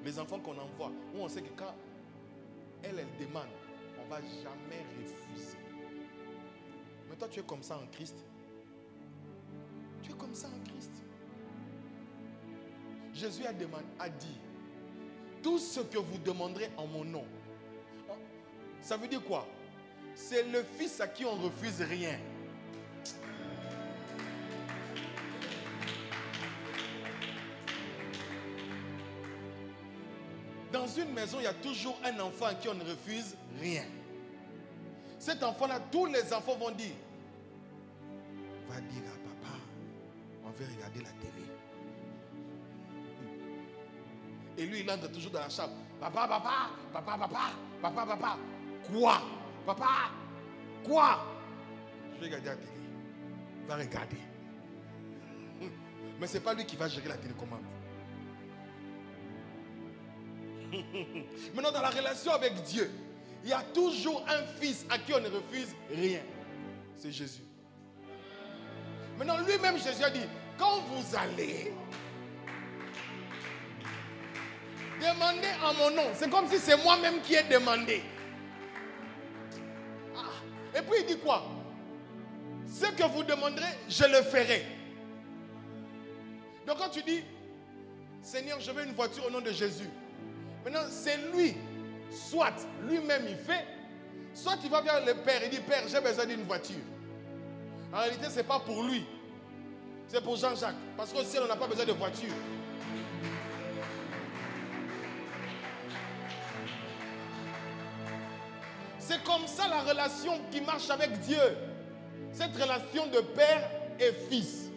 [SPEAKER 1] Les enfants qu'on envoie, où on sait que quand elle demande, on ne va jamais refuser. Mais toi, tu es comme ça en Christ. Tu es comme ça en Christ. Jésus a dit, tout ce que vous demanderez en mon nom. Ça veut dire quoi? C'est le Fils à qui on ne refuse rien. Dans une maison, il y a toujours un enfant à qui on ne refuse rien. Cet enfant-là, tous les enfants vont dire, va dire à papa, on veut regarder la télé. Et lui, il entre toujours dans la chambre. Papa, papa, papa, papa, papa, papa. Quoi? Papa, quoi? Je vais regarder la télé. Il va regarder. Mais ce n'est pas lui qui va gérer la télécommande. Maintenant, dans la relation avec Dieu, il y a toujours un fils à qui on ne refuse rien. C'est Jésus. Maintenant, lui-même, Jésus a dit, quand vous allez demander en mon nom, c'est comme si c'est moi-même qui ai demandé. Et puis il dit quoi? Ce que vous demanderez, je le ferai. Donc quand tu dis, Seigneur, je veux une voiture au nom de Jésus. Maintenant, c'est lui, soit lui-même il fait, soit il va vers le Père et dit, Père, j'ai besoin d'une voiture. En réalité, ce n'est pas pour lui. C'est pour Jean-Jacques. Parce qu'au ciel, on n'a pas besoin de voiture. C'est comme ça la relation qui marche avec Dieu. Cette relation de père et fils.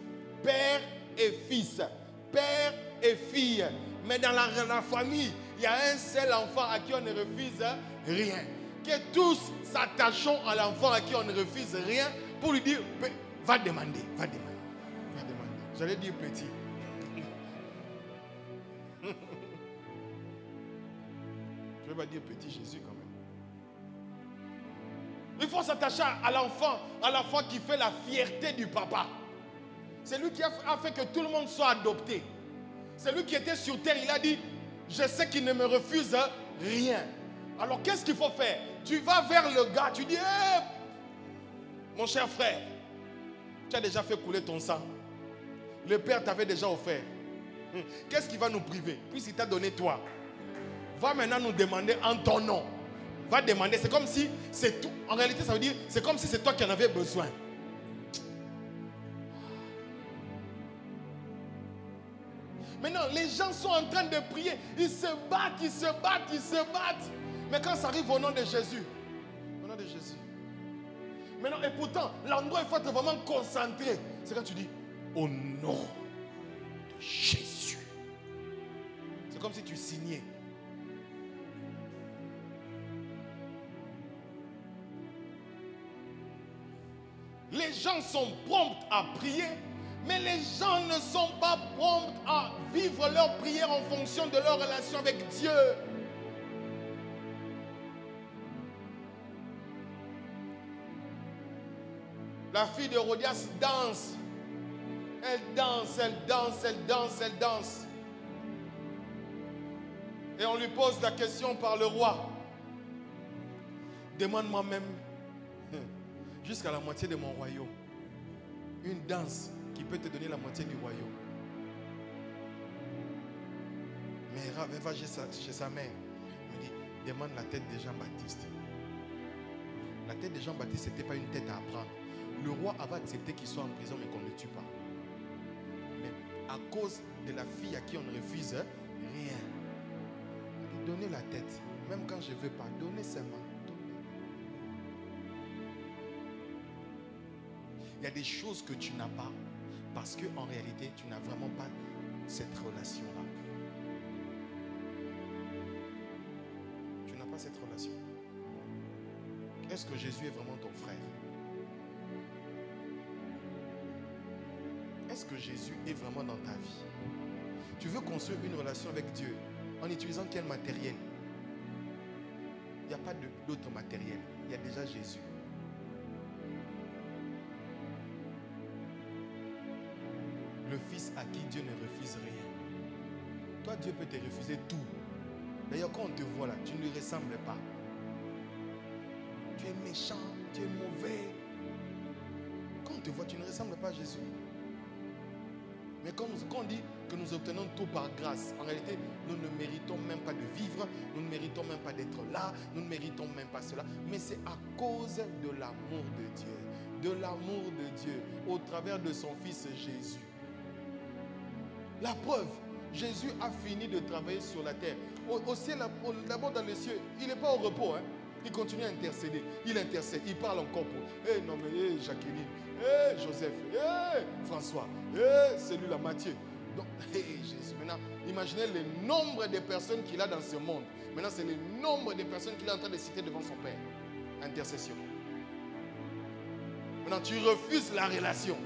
[SPEAKER 1] Père et fils. Père et fille. Mais dans la famille, il y a un seul enfant à qui on ne refuse rien. Que tous s'attachons à l'enfant à qui on ne refuse rien pour lui dire, va demander, va demander, va demander. J'allais dire petit. Je ne vais pas dire petit Jésus quand même. Il faut s'attacher à l'enfant qui fait la fierté du papa. C'est lui qui a fait que tout le monde soit adopté. C'est lui qui était sur terre, il a dit, je sais qu'il ne me refuse rien. Alors qu'est-ce qu'il faut faire? Tu vas vers le gars, tu dis, hey, mon cher frère, tu as déjà fait couler ton sang. Le Père t'avait déjà offert. Qu'est-ce qui va nous priver? Puisqu'il t'a donné toi. Va maintenant nous demander en ton nom. Va demander, c'est comme si c'est tout. En réalité, ça veut dire, c'est comme si c'est toi qui en avais besoin. Maintenant, les gens sont en train de prier. Ils se battent, ils se battent, ils se battent. Mais quand ça arrive au nom de Jésus, au nom de Jésus, Maintenant, et pourtant, l'endroit, il faut être vraiment concentré. C'est quand tu dis, au nom de Jésus. C'est comme si tu signais. Les gens sont prompts à prier, mais les gens ne sont pas prompts à vivre leur prière en fonction de leur relation avec Dieu. La fille de Hérodias danse. Elle danse, elle danse, elle danse, elle danse. Et on lui pose la question par le roi. Demande-moi même, jusqu'à la moitié de mon royaume, une danse qui peut te donner la moitié du royaume. Mais elle va chez sa mère. Elle me dit, demande la tête de Jean-Baptiste. La tête de Jean-Baptiste, ce n'était pas une tête à apprendre. Le roi avait accepté qu'il soit en prison, mais qu'on ne le tue pas. Mais à cause de la fille à qui on ne refuse rien. Donnez la tête. Même quand je ne veux pas, donnez seulement. Il y a des choses que tu n'as pas parce qu'en réalité, tu n'as vraiment pas cette relation-là. Tu n'as pas cette relation. Est-ce que Jésus est vraiment ton frère? Est-ce que Jésus est vraiment dans ta vie? Tu veux construire une relation avec Dieu en utilisant quel matériel? Il n'y a pas d'autre matériel. Il y a déjà Jésus. Le Fils à qui Dieu ne refuse rien. Toi, Dieu peut te refuser tout. D'ailleurs, quand on te voit là, tu ne lui ressembles pas. Tu es méchant, tu es mauvais. Quand on te voit, tu ne ressembles pas à Jésus. Mais quand on dit que nous obtenons tout par grâce, en réalité, nous ne méritons même pas de vivre, nous ne méritons même pas d'être là, nous ne méritons même pas cela. Mais c'est à cause de l'amour de Dieu. De l'amour de Dieu au travers de son Fils Jésus. La preuve, Jésus a fini de travailler sur la terre. Au ciel, d'abord dans les cieux, il n'est pas au repos. Hein? Il continue à intercéder. Il intercède. Il parle encore pour. Non mais Jacqueline. Joseph. François. Celui-là, Matthieu. Donc, Jésus. Maintenant, imaginez le nombre de personnes qu'il a dans ce monde. Maintenant, c'est le nombre de personnes qu'il est en train de citer devant son Père. Intercession. Maintenant, tu refuses la relation.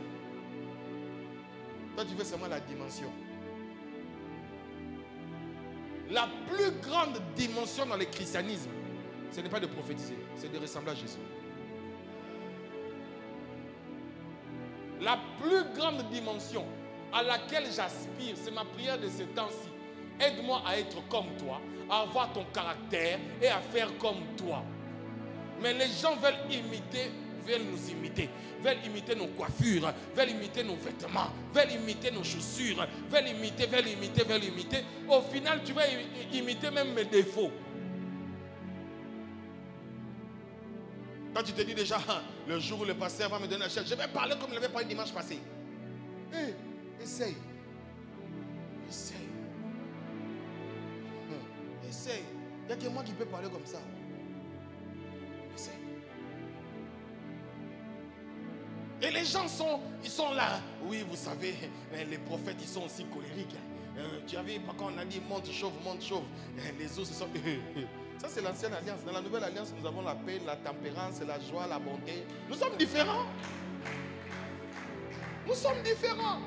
[SPEAKER 1] Toi, tu veux seulement la dimension. La plus grande dimension dans le christianisme, ce n'est pas de prophétiser, c'est de ressembler à Jésus. La plus grande dimension à laquelle j'aspire, c'est ma prière de ce temps-ci. Aide-moi à être comme toi, à avoir ton caractère et à faire comme toi. Mais les gens veulent nous imiter, veulent imiter nos coiffures, veulent imiter nos vêtements, veulent imiter nos chaussures, veulent imiter. Au final, tu vas imiter même mes défauts. Quand tu te dis déjà, le jour où le pasteur va me donner la chaise, je vais parler comme il avait parlé dimanche passé. Essaye. Essaye. Il n'y a que moi qui peux parler comme ça. Essaye. Et les gens ils sont là. Oui, vous savez, les prophètes, ils sont aussi colériques. Tu as vu, quand on a dit monte chauve. Les autres, sont... Ça, c'est l'ancienne alliance. Dans la nouvelle alliance, nous avons la paix, la tempérance, la joie, la bonté. Nous sommes différents. Nous sommes différents.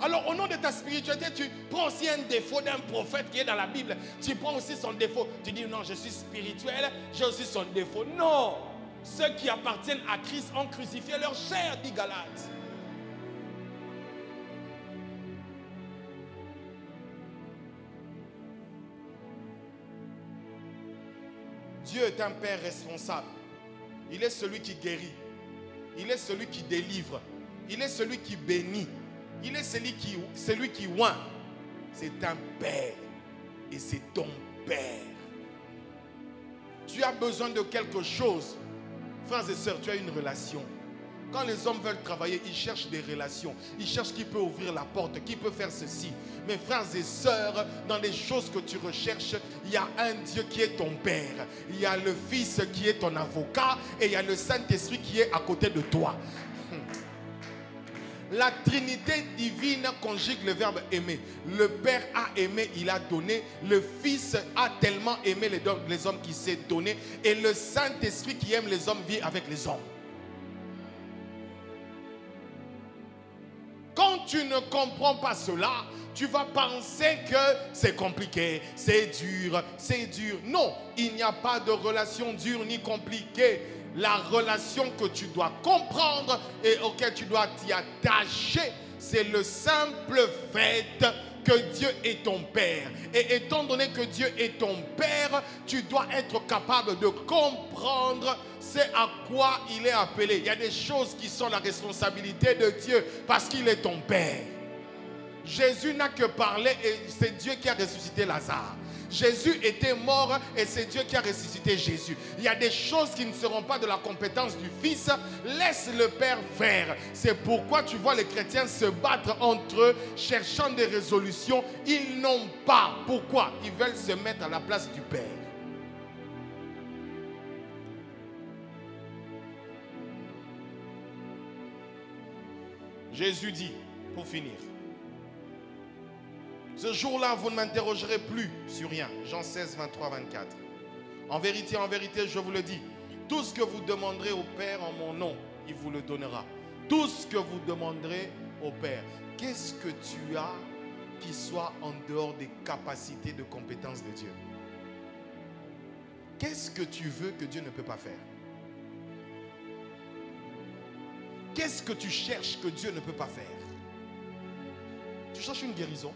[SPEAKER 1] Alors, au nom de ta spiritualité, tu prends aussi un défaut d'un prophète qui est dans la Bible. Tu prends aussi son défaut. Tu dis, non, je suis spirituel, j'ai aussi son défaut. Non. Ceux qui appartiennent à Christ ont crucifié leur chair, dit Galates. Dieu est un Père responsable. Il est celui qui guérit. Il est celui qui délivre. Il est celui qui bénit. Il est celui qui oint. C'est un Père. Et c'est ton Père. Tu as besoin de quelque chose. Frères et sœurs, tu as une relation. Quand les hommes veulent travailler, ils cherchent des relations. Ils cherchent qui peut ouvrir la porte, qui peut faire ceci. Mes frères et sœurs, dans les choses que tu recherches, il y a un Dieu qui est ton Père. Il y a le Fils qui est ton avocat et il y a le Saint-Esprit qui est à côté de toi. La Trinité divine conjugue le verbe aimer. Le Père a aimé, il a donné. Le Fils a tellement aimé les hommes qu'il s'est donné. Et le Saint-Esprit qui aime les hommes vit avec les hommes. Quand tu ne comprends pas cela, tu vas penser que c'est compliqué, c'est dur, c'est dur. Non, il n'y a pas de relation dure ni compliquée. La relation que tu dois comprendre et auquel tu dois t'y attacher, c'est le simple fait que Dieu est ton Père. Et étant donné que Dieu est ton Père, tu dois être capable de comprendre c'est à quoi il est appelé. Il y a des choses qui sont la responsabilité de Dieu parce qu'il est ton Père. Jésus n'a que parlé et c'est Dieu qui a ressuscité Lazare. Jésus était mort et c'est Dieu qui a ressuscité Jésus. Il y a des choses qui ne seront pas de la compétence du Fils. Laisse le Père faire. C'est pourquoi tu vois les chrétiens se battre entre eux, cherchant des résolutions. Ils n'ont pas. Pourquoi? Ils veulent se mettre à la place du Père. Jésus dit, pour finir, ce jour-là, vous ne m'interrogerez plus sur rien. Jean 16, 23, 24. En vérité, je vous le dis, tout ce que vous demanderez au Père en mon nom, il vous le donnera. Tout ce que vous demanderez au Père. Qu'est-ce que tu as qui soit en dehors des capacités de compétences de Dieu? Qu'est-ce que tu veux que Dieu ne peut pas faire? Qu'est-ce que tu cherches que Dieu ne peut pas faire? Tu cherches une guérison?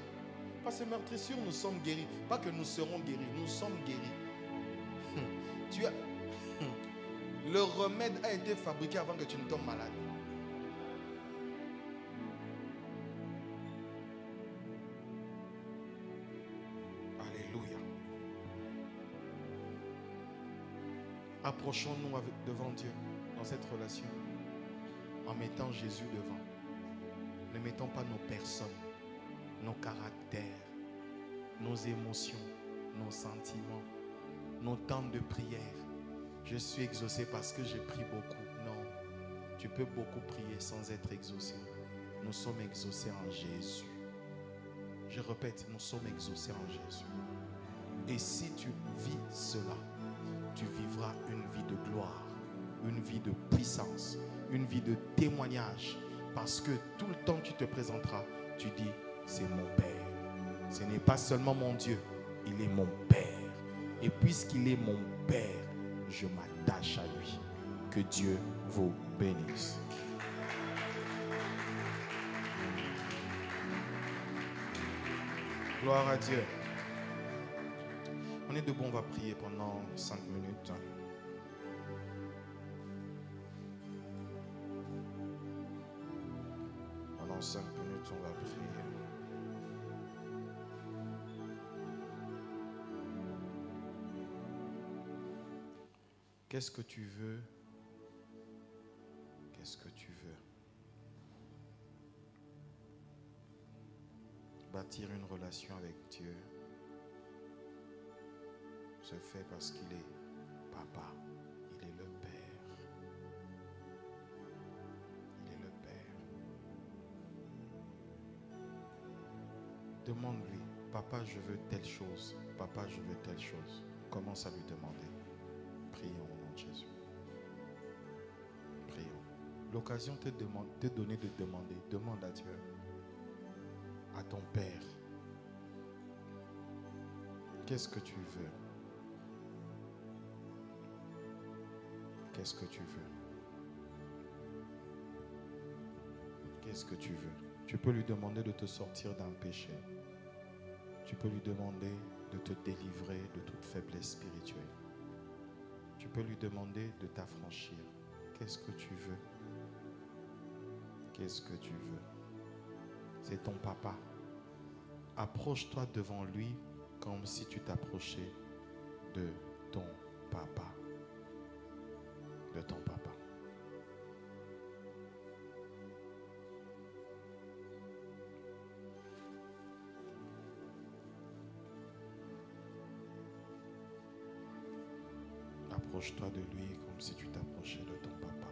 [SPEAKER 1] Parce que meurtrissure, nous sommes guéris. Pas que nous serons guéris, nous sommes guéris. Le remède a été fabriqué avant que tu ne tombes malade. Alléluia. Approchons-nous devant Dieu dans cette relation en mettant Jésus devant. Ne mettons pas nos personnes, nos caractères, nos émotions, nos sentiments, nos temps de prière. Je suis exaucé parce que j'ai prié beaucoup. Non, tu peux beaucoup prier sans être exaucé. Nous sommes exaucés en Jésus. Je répète, nous sommes exaucés en Jésus. Et si tu vis cela, tu vivras une vie de gloire, une vie de puissance, une vie de témoignage. Parce que tout le temps tu te présenteras, tu dis, c'est mon Père. Ce n'est pas seulement mon Dieu, il est mon Père. Et puisqu'il est mon Père, je m'attache à lui. Que Dieu vous bénisse. Gloire à Dieu. On est debout, on va prier pendant 5 minutes. Pendant 5 minutes, on va prier. Qu'est-ce que tu veux? Qu'est-ce que tu veux? Bâtir une relation avec Dieu se fait parce qu'il est papa, il est le Père. Il est le Père. Demande-lui, papa, je veux telle chose. Papa, je veux telle chose. Commence à lui demander. Prions au nom de Jésus. Prions. L'occasion te donner de demander. Demande à Dieu, à ton Père. Qu'est-ce que tu veux? Qu'est-ce que tu veux? Qu'est-ce que tu veux? Tu peux lui demander de te sortir d'un péché. Tu peux lui demander de te délivrer de toute faiblesse spirituelle. Tu peux lui demander de t'affranchir. Qu'est-ce que tu veux? Qu'est-ce que tu veux? C'est ton papa. Approche-toi devant lui comme si tu t'approchais de ton papa. De ton papa. Approche-toi de lui comme si tu t'approchais de ton papa.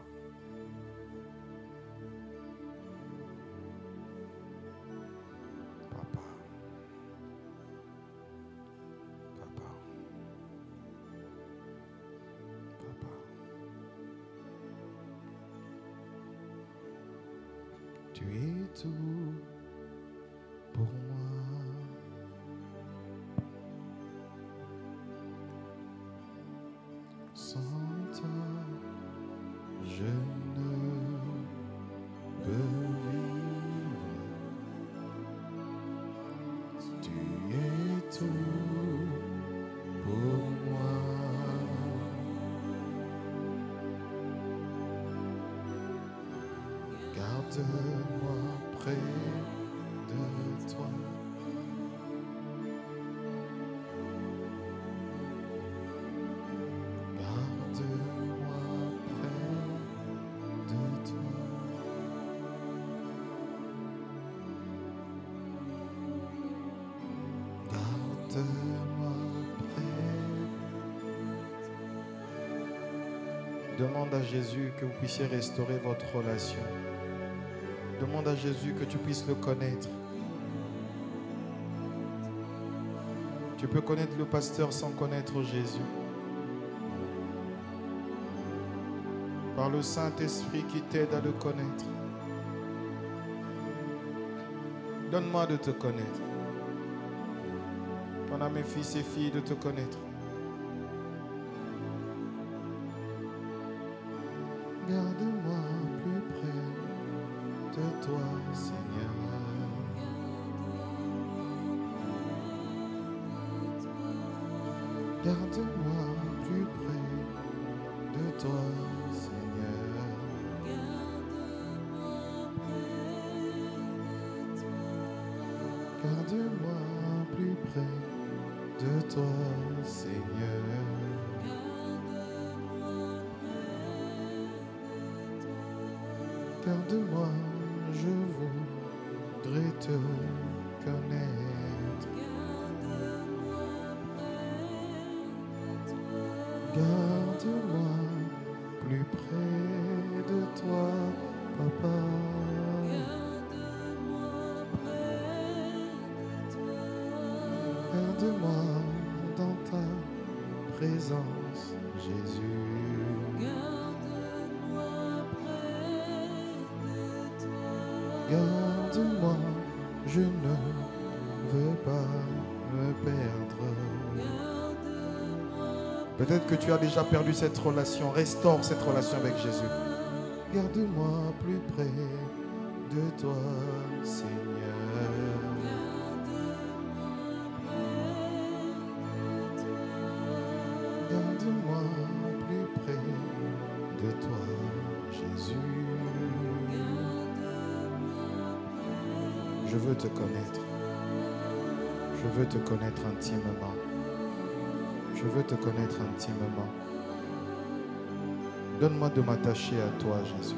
[SPEAKER 1] Papa. Papa. Papa. Tu es tout pour moi. Sans toi, je ne peux vivre. Tu es tout pour moi. Garde-moi près de toi. Demande à Jésus que vous puissiez restaurer votre relation. Demande à Jésus que tu puisses le connaître. Tu peux connaître le pasteur sans connaître Jésus. Par le Saint-Esprit qui t'aide à le connaître. Donne-moi de te connaître. Donne à mes fils et filles de te connaître. Garde-moi plus près de toi, Seigneur. Garde-moi plus près de toi, Seigneur. Garde-moi plus près de toi, Seigneur. Garde-moi, je voudrais te connaître. Garde-moi plus près de toi, Papa. Garde-moi dans ta présence, Jésus. Garde-moi, je ne veux pas me perdre. Peut-être que tu as déjà perdu cette relation. Restaure cette relation avec Jésus. Garde-moi plus près de toi, Seigneur. Garde-moi plus près de toi, Jésus. Je veux te connaître. Je veux te connaître intimement. Je veux te connaître intimement. Donne-moi de m'attacher à toi, Jésus.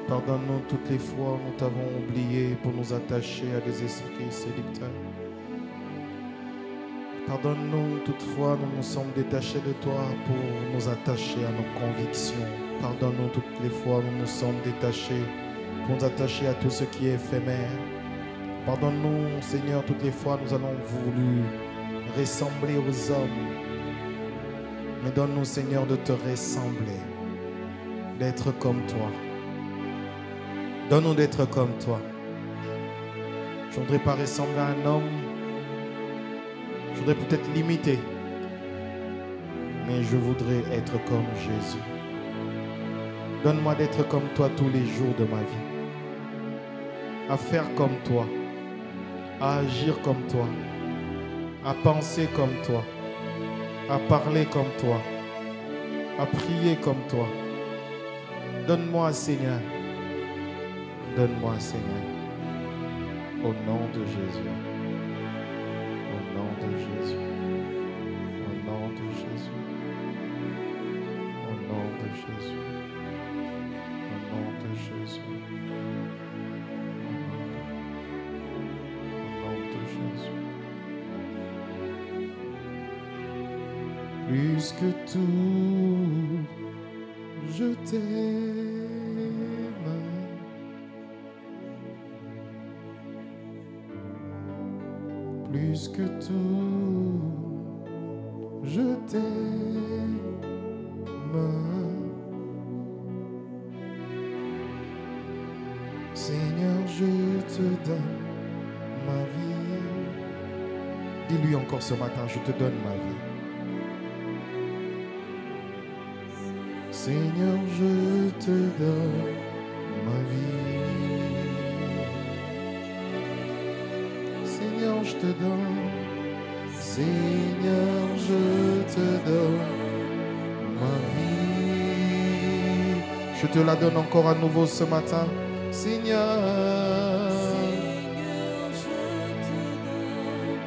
[SPEAKER 1] Pardonne-nous toutes les fois où nous t'avons oublié pour nous attacher à des esprits séducteurs. Pardonne-nous toutefois nous nous sommes détachés de toi pour nous attacher à nos convictions. Pardonne-nous toutes les fois où nous nous sommes détachés pour nous attacher à tout ce qui est éphémère. Pardonne-nous, Seigneur, toutes les fois nous avons voulu ressembler aux hommes. Mais donne-nous, Seigneur, de te ressembler, d'être comme toi. Donne-nous d'être comme toi. Je ne voudrais pas ressembler à un homme. Je voudrais peut-être l'imiter. Mais je voudrais être comme Jésus. Donne-moi d'être comme toi tous les jours de ma vie. À faire comme toi. À agir comme toi. À penser comme toi. À parler comme toi. À prier comme toi. Donne-moi, Seigneur. Donne-moi, Seigneur. Au nom de Jésus. Au nom de Jésus. Au nom de Jésus. Au nom de Jésus. Au nom de Jésus. Au nom de Jésus. Plus que tout, je t'aime. Plus que tout, je t'aime. Seigneur, je te donne ma vie. Dis-lui encore ce matin, je te donne ma vie. Seigneur, je te donne ma vie. Seigneur, je te donne. Seigneur, je te donne ma vie. Je te la donne encore à nouveau ce matin. Seigneur,
[SPEAKER 2] Seigneur, je te donne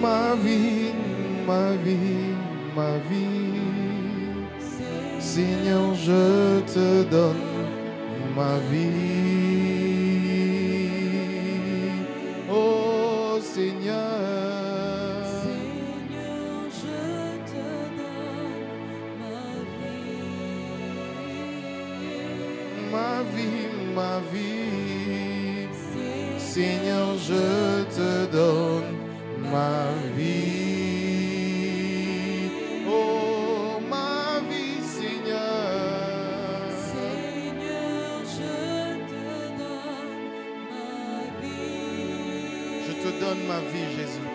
[SPEAKER 1] ma vie, ma vie, ma vie. Seigneur, je te donne ma vie. Oh Seigneur,
[SPEAKER 2] Seigneur, je te donne
[SPEAKER 1] ma vie, ma vie. Seigneur, je te donne ma vie. Oh, ma vie, Seigneur.
[SPEAKER 2] Seigneur, je te donne ma vie.
[SPEAKER 1] Je te donne ma vie, Jésus.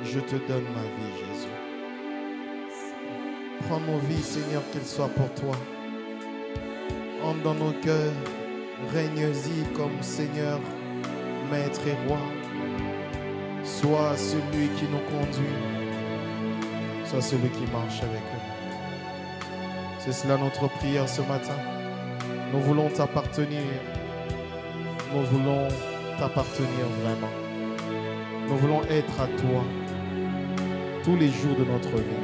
[SPEAKER 1] Je te donne ma vie, Jésus. Prends nos vies, Seigneur, qu'elles soient pour toi. Entre dans nos cœurs, règne-y comme Seigneur, Maître et Roi. Sois celui qui nous conduit. Sois celui qui marche avec nous. C'est cela notre prière ce matin. Nous voulons t'appartenir. Nous voulons t'appartenir vraiment. Nous voulons être à toi tous les jours de notre vie.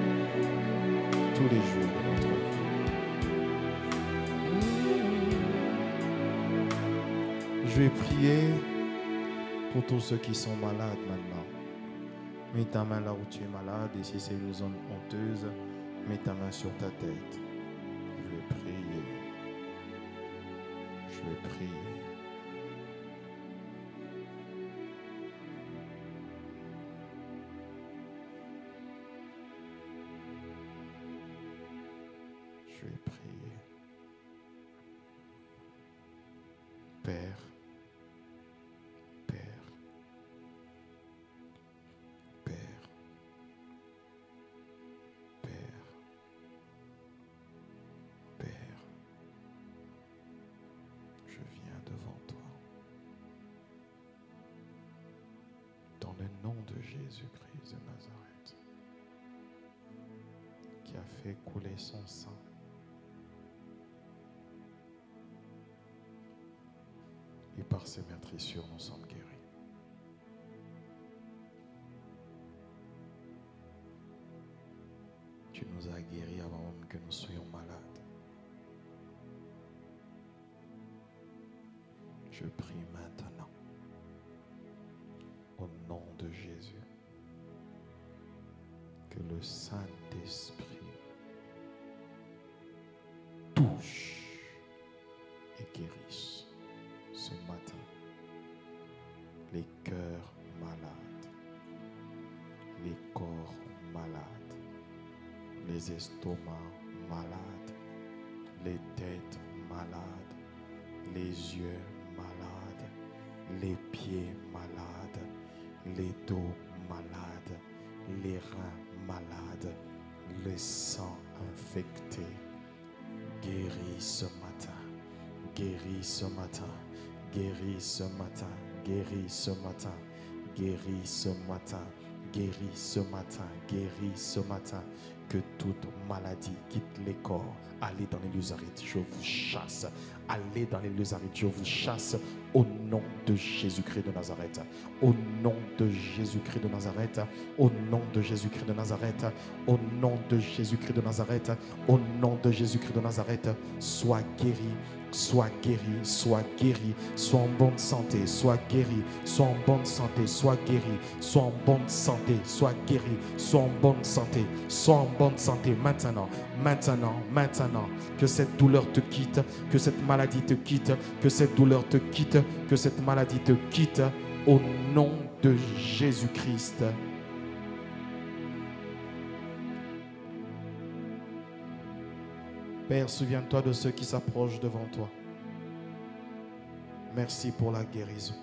[SPEAKER 1] Tous les jours de notre vie. Je vais prier pour tous ceux qui sont malades maintenant. Mets ta main là où tu es malade et si c'est une zone honteuse, mets ta main sur ta tête. Je vais prier. Je vais prier. Je vais prier. Père, je viens devant toi. Dans le nom de Jésus-Christ de Nazareth, qui a fait couler son sang. Et par ses meurtrissures, nous sommes guéris. Tu nous as guéris avant même que nous soyons malades. Je prie maintenant, au nom de Jésus, que le Saint-Esprit touche et guérisse ce matin les cœurs malades, les corps malades, les estomacs malades, les têtes malades, les yeux malades, les pieds malades, les dos malades, les reins malades, le sang infecté. Guéris ce matin, guéris ce matin, guéris ce matin, guéris ce matin, guéris ce matin, guéris ce matin, guéris ce matin. Que toute maladie quitte les corps. Allez dans les lieux arrêtés, je vous chasse. aller dans les lieux arides. Je vous chasse au nom de Jésus-Christ de Nazareth. Au nom de Jésus-Christ de Nazareth. Au nom de Jésus-Christ de Nazareth. Au nom de Jésus-Christ de Nazareth. Au nom de Jésus-Christ de Nazareth. Sois guéri. Sois guéri, sois guéri, sois en bonne santé, sois guéri, sois en bonne santé, sois guéri, sois en bonne santé, sois guéri, sois en bonne santé, sois en bonne santé maintenant, maintenant, maintenant. Que cette douleur te quitte, que cette maladie te quitte, que cette douleur te quitte, que cette maladie te quitte, au nom de Jésus-Christ. Père, souviens-toi de ceux qui s'approchent devant toi. Merci pour la guérison.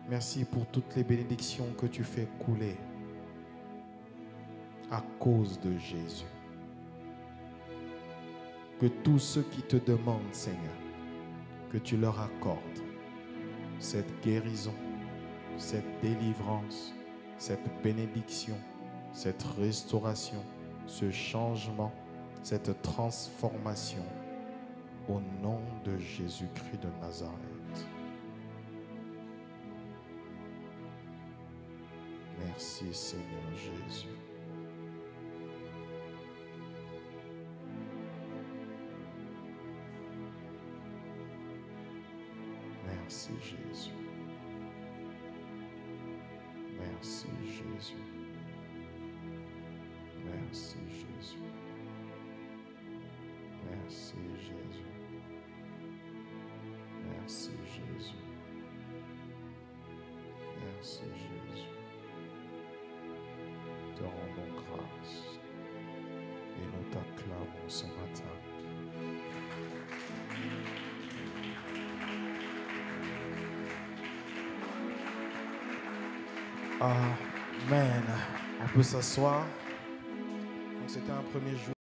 [SPEAKER 1] Merci pour toutes les bénédictions que tu fais couler à cause de Jésus. Que tous ceux qui te demandent, Seigneur, que tu leur accordes cette guérison, cette délivrance, cette bénédiction, cette restauration, ce changement, cette transformation au nom de Jésus-Christ de Nazareth. Merci Seigneur Jésus. Merci Jésus. Merci Jésus. Merci Jésus. Merci Jésus. Merci Jésus. Merci Jésus. Te rendons grâce et nous t'acclamons ce matin. Amen. On peut s'asseoir. Donc c'était un premier jour.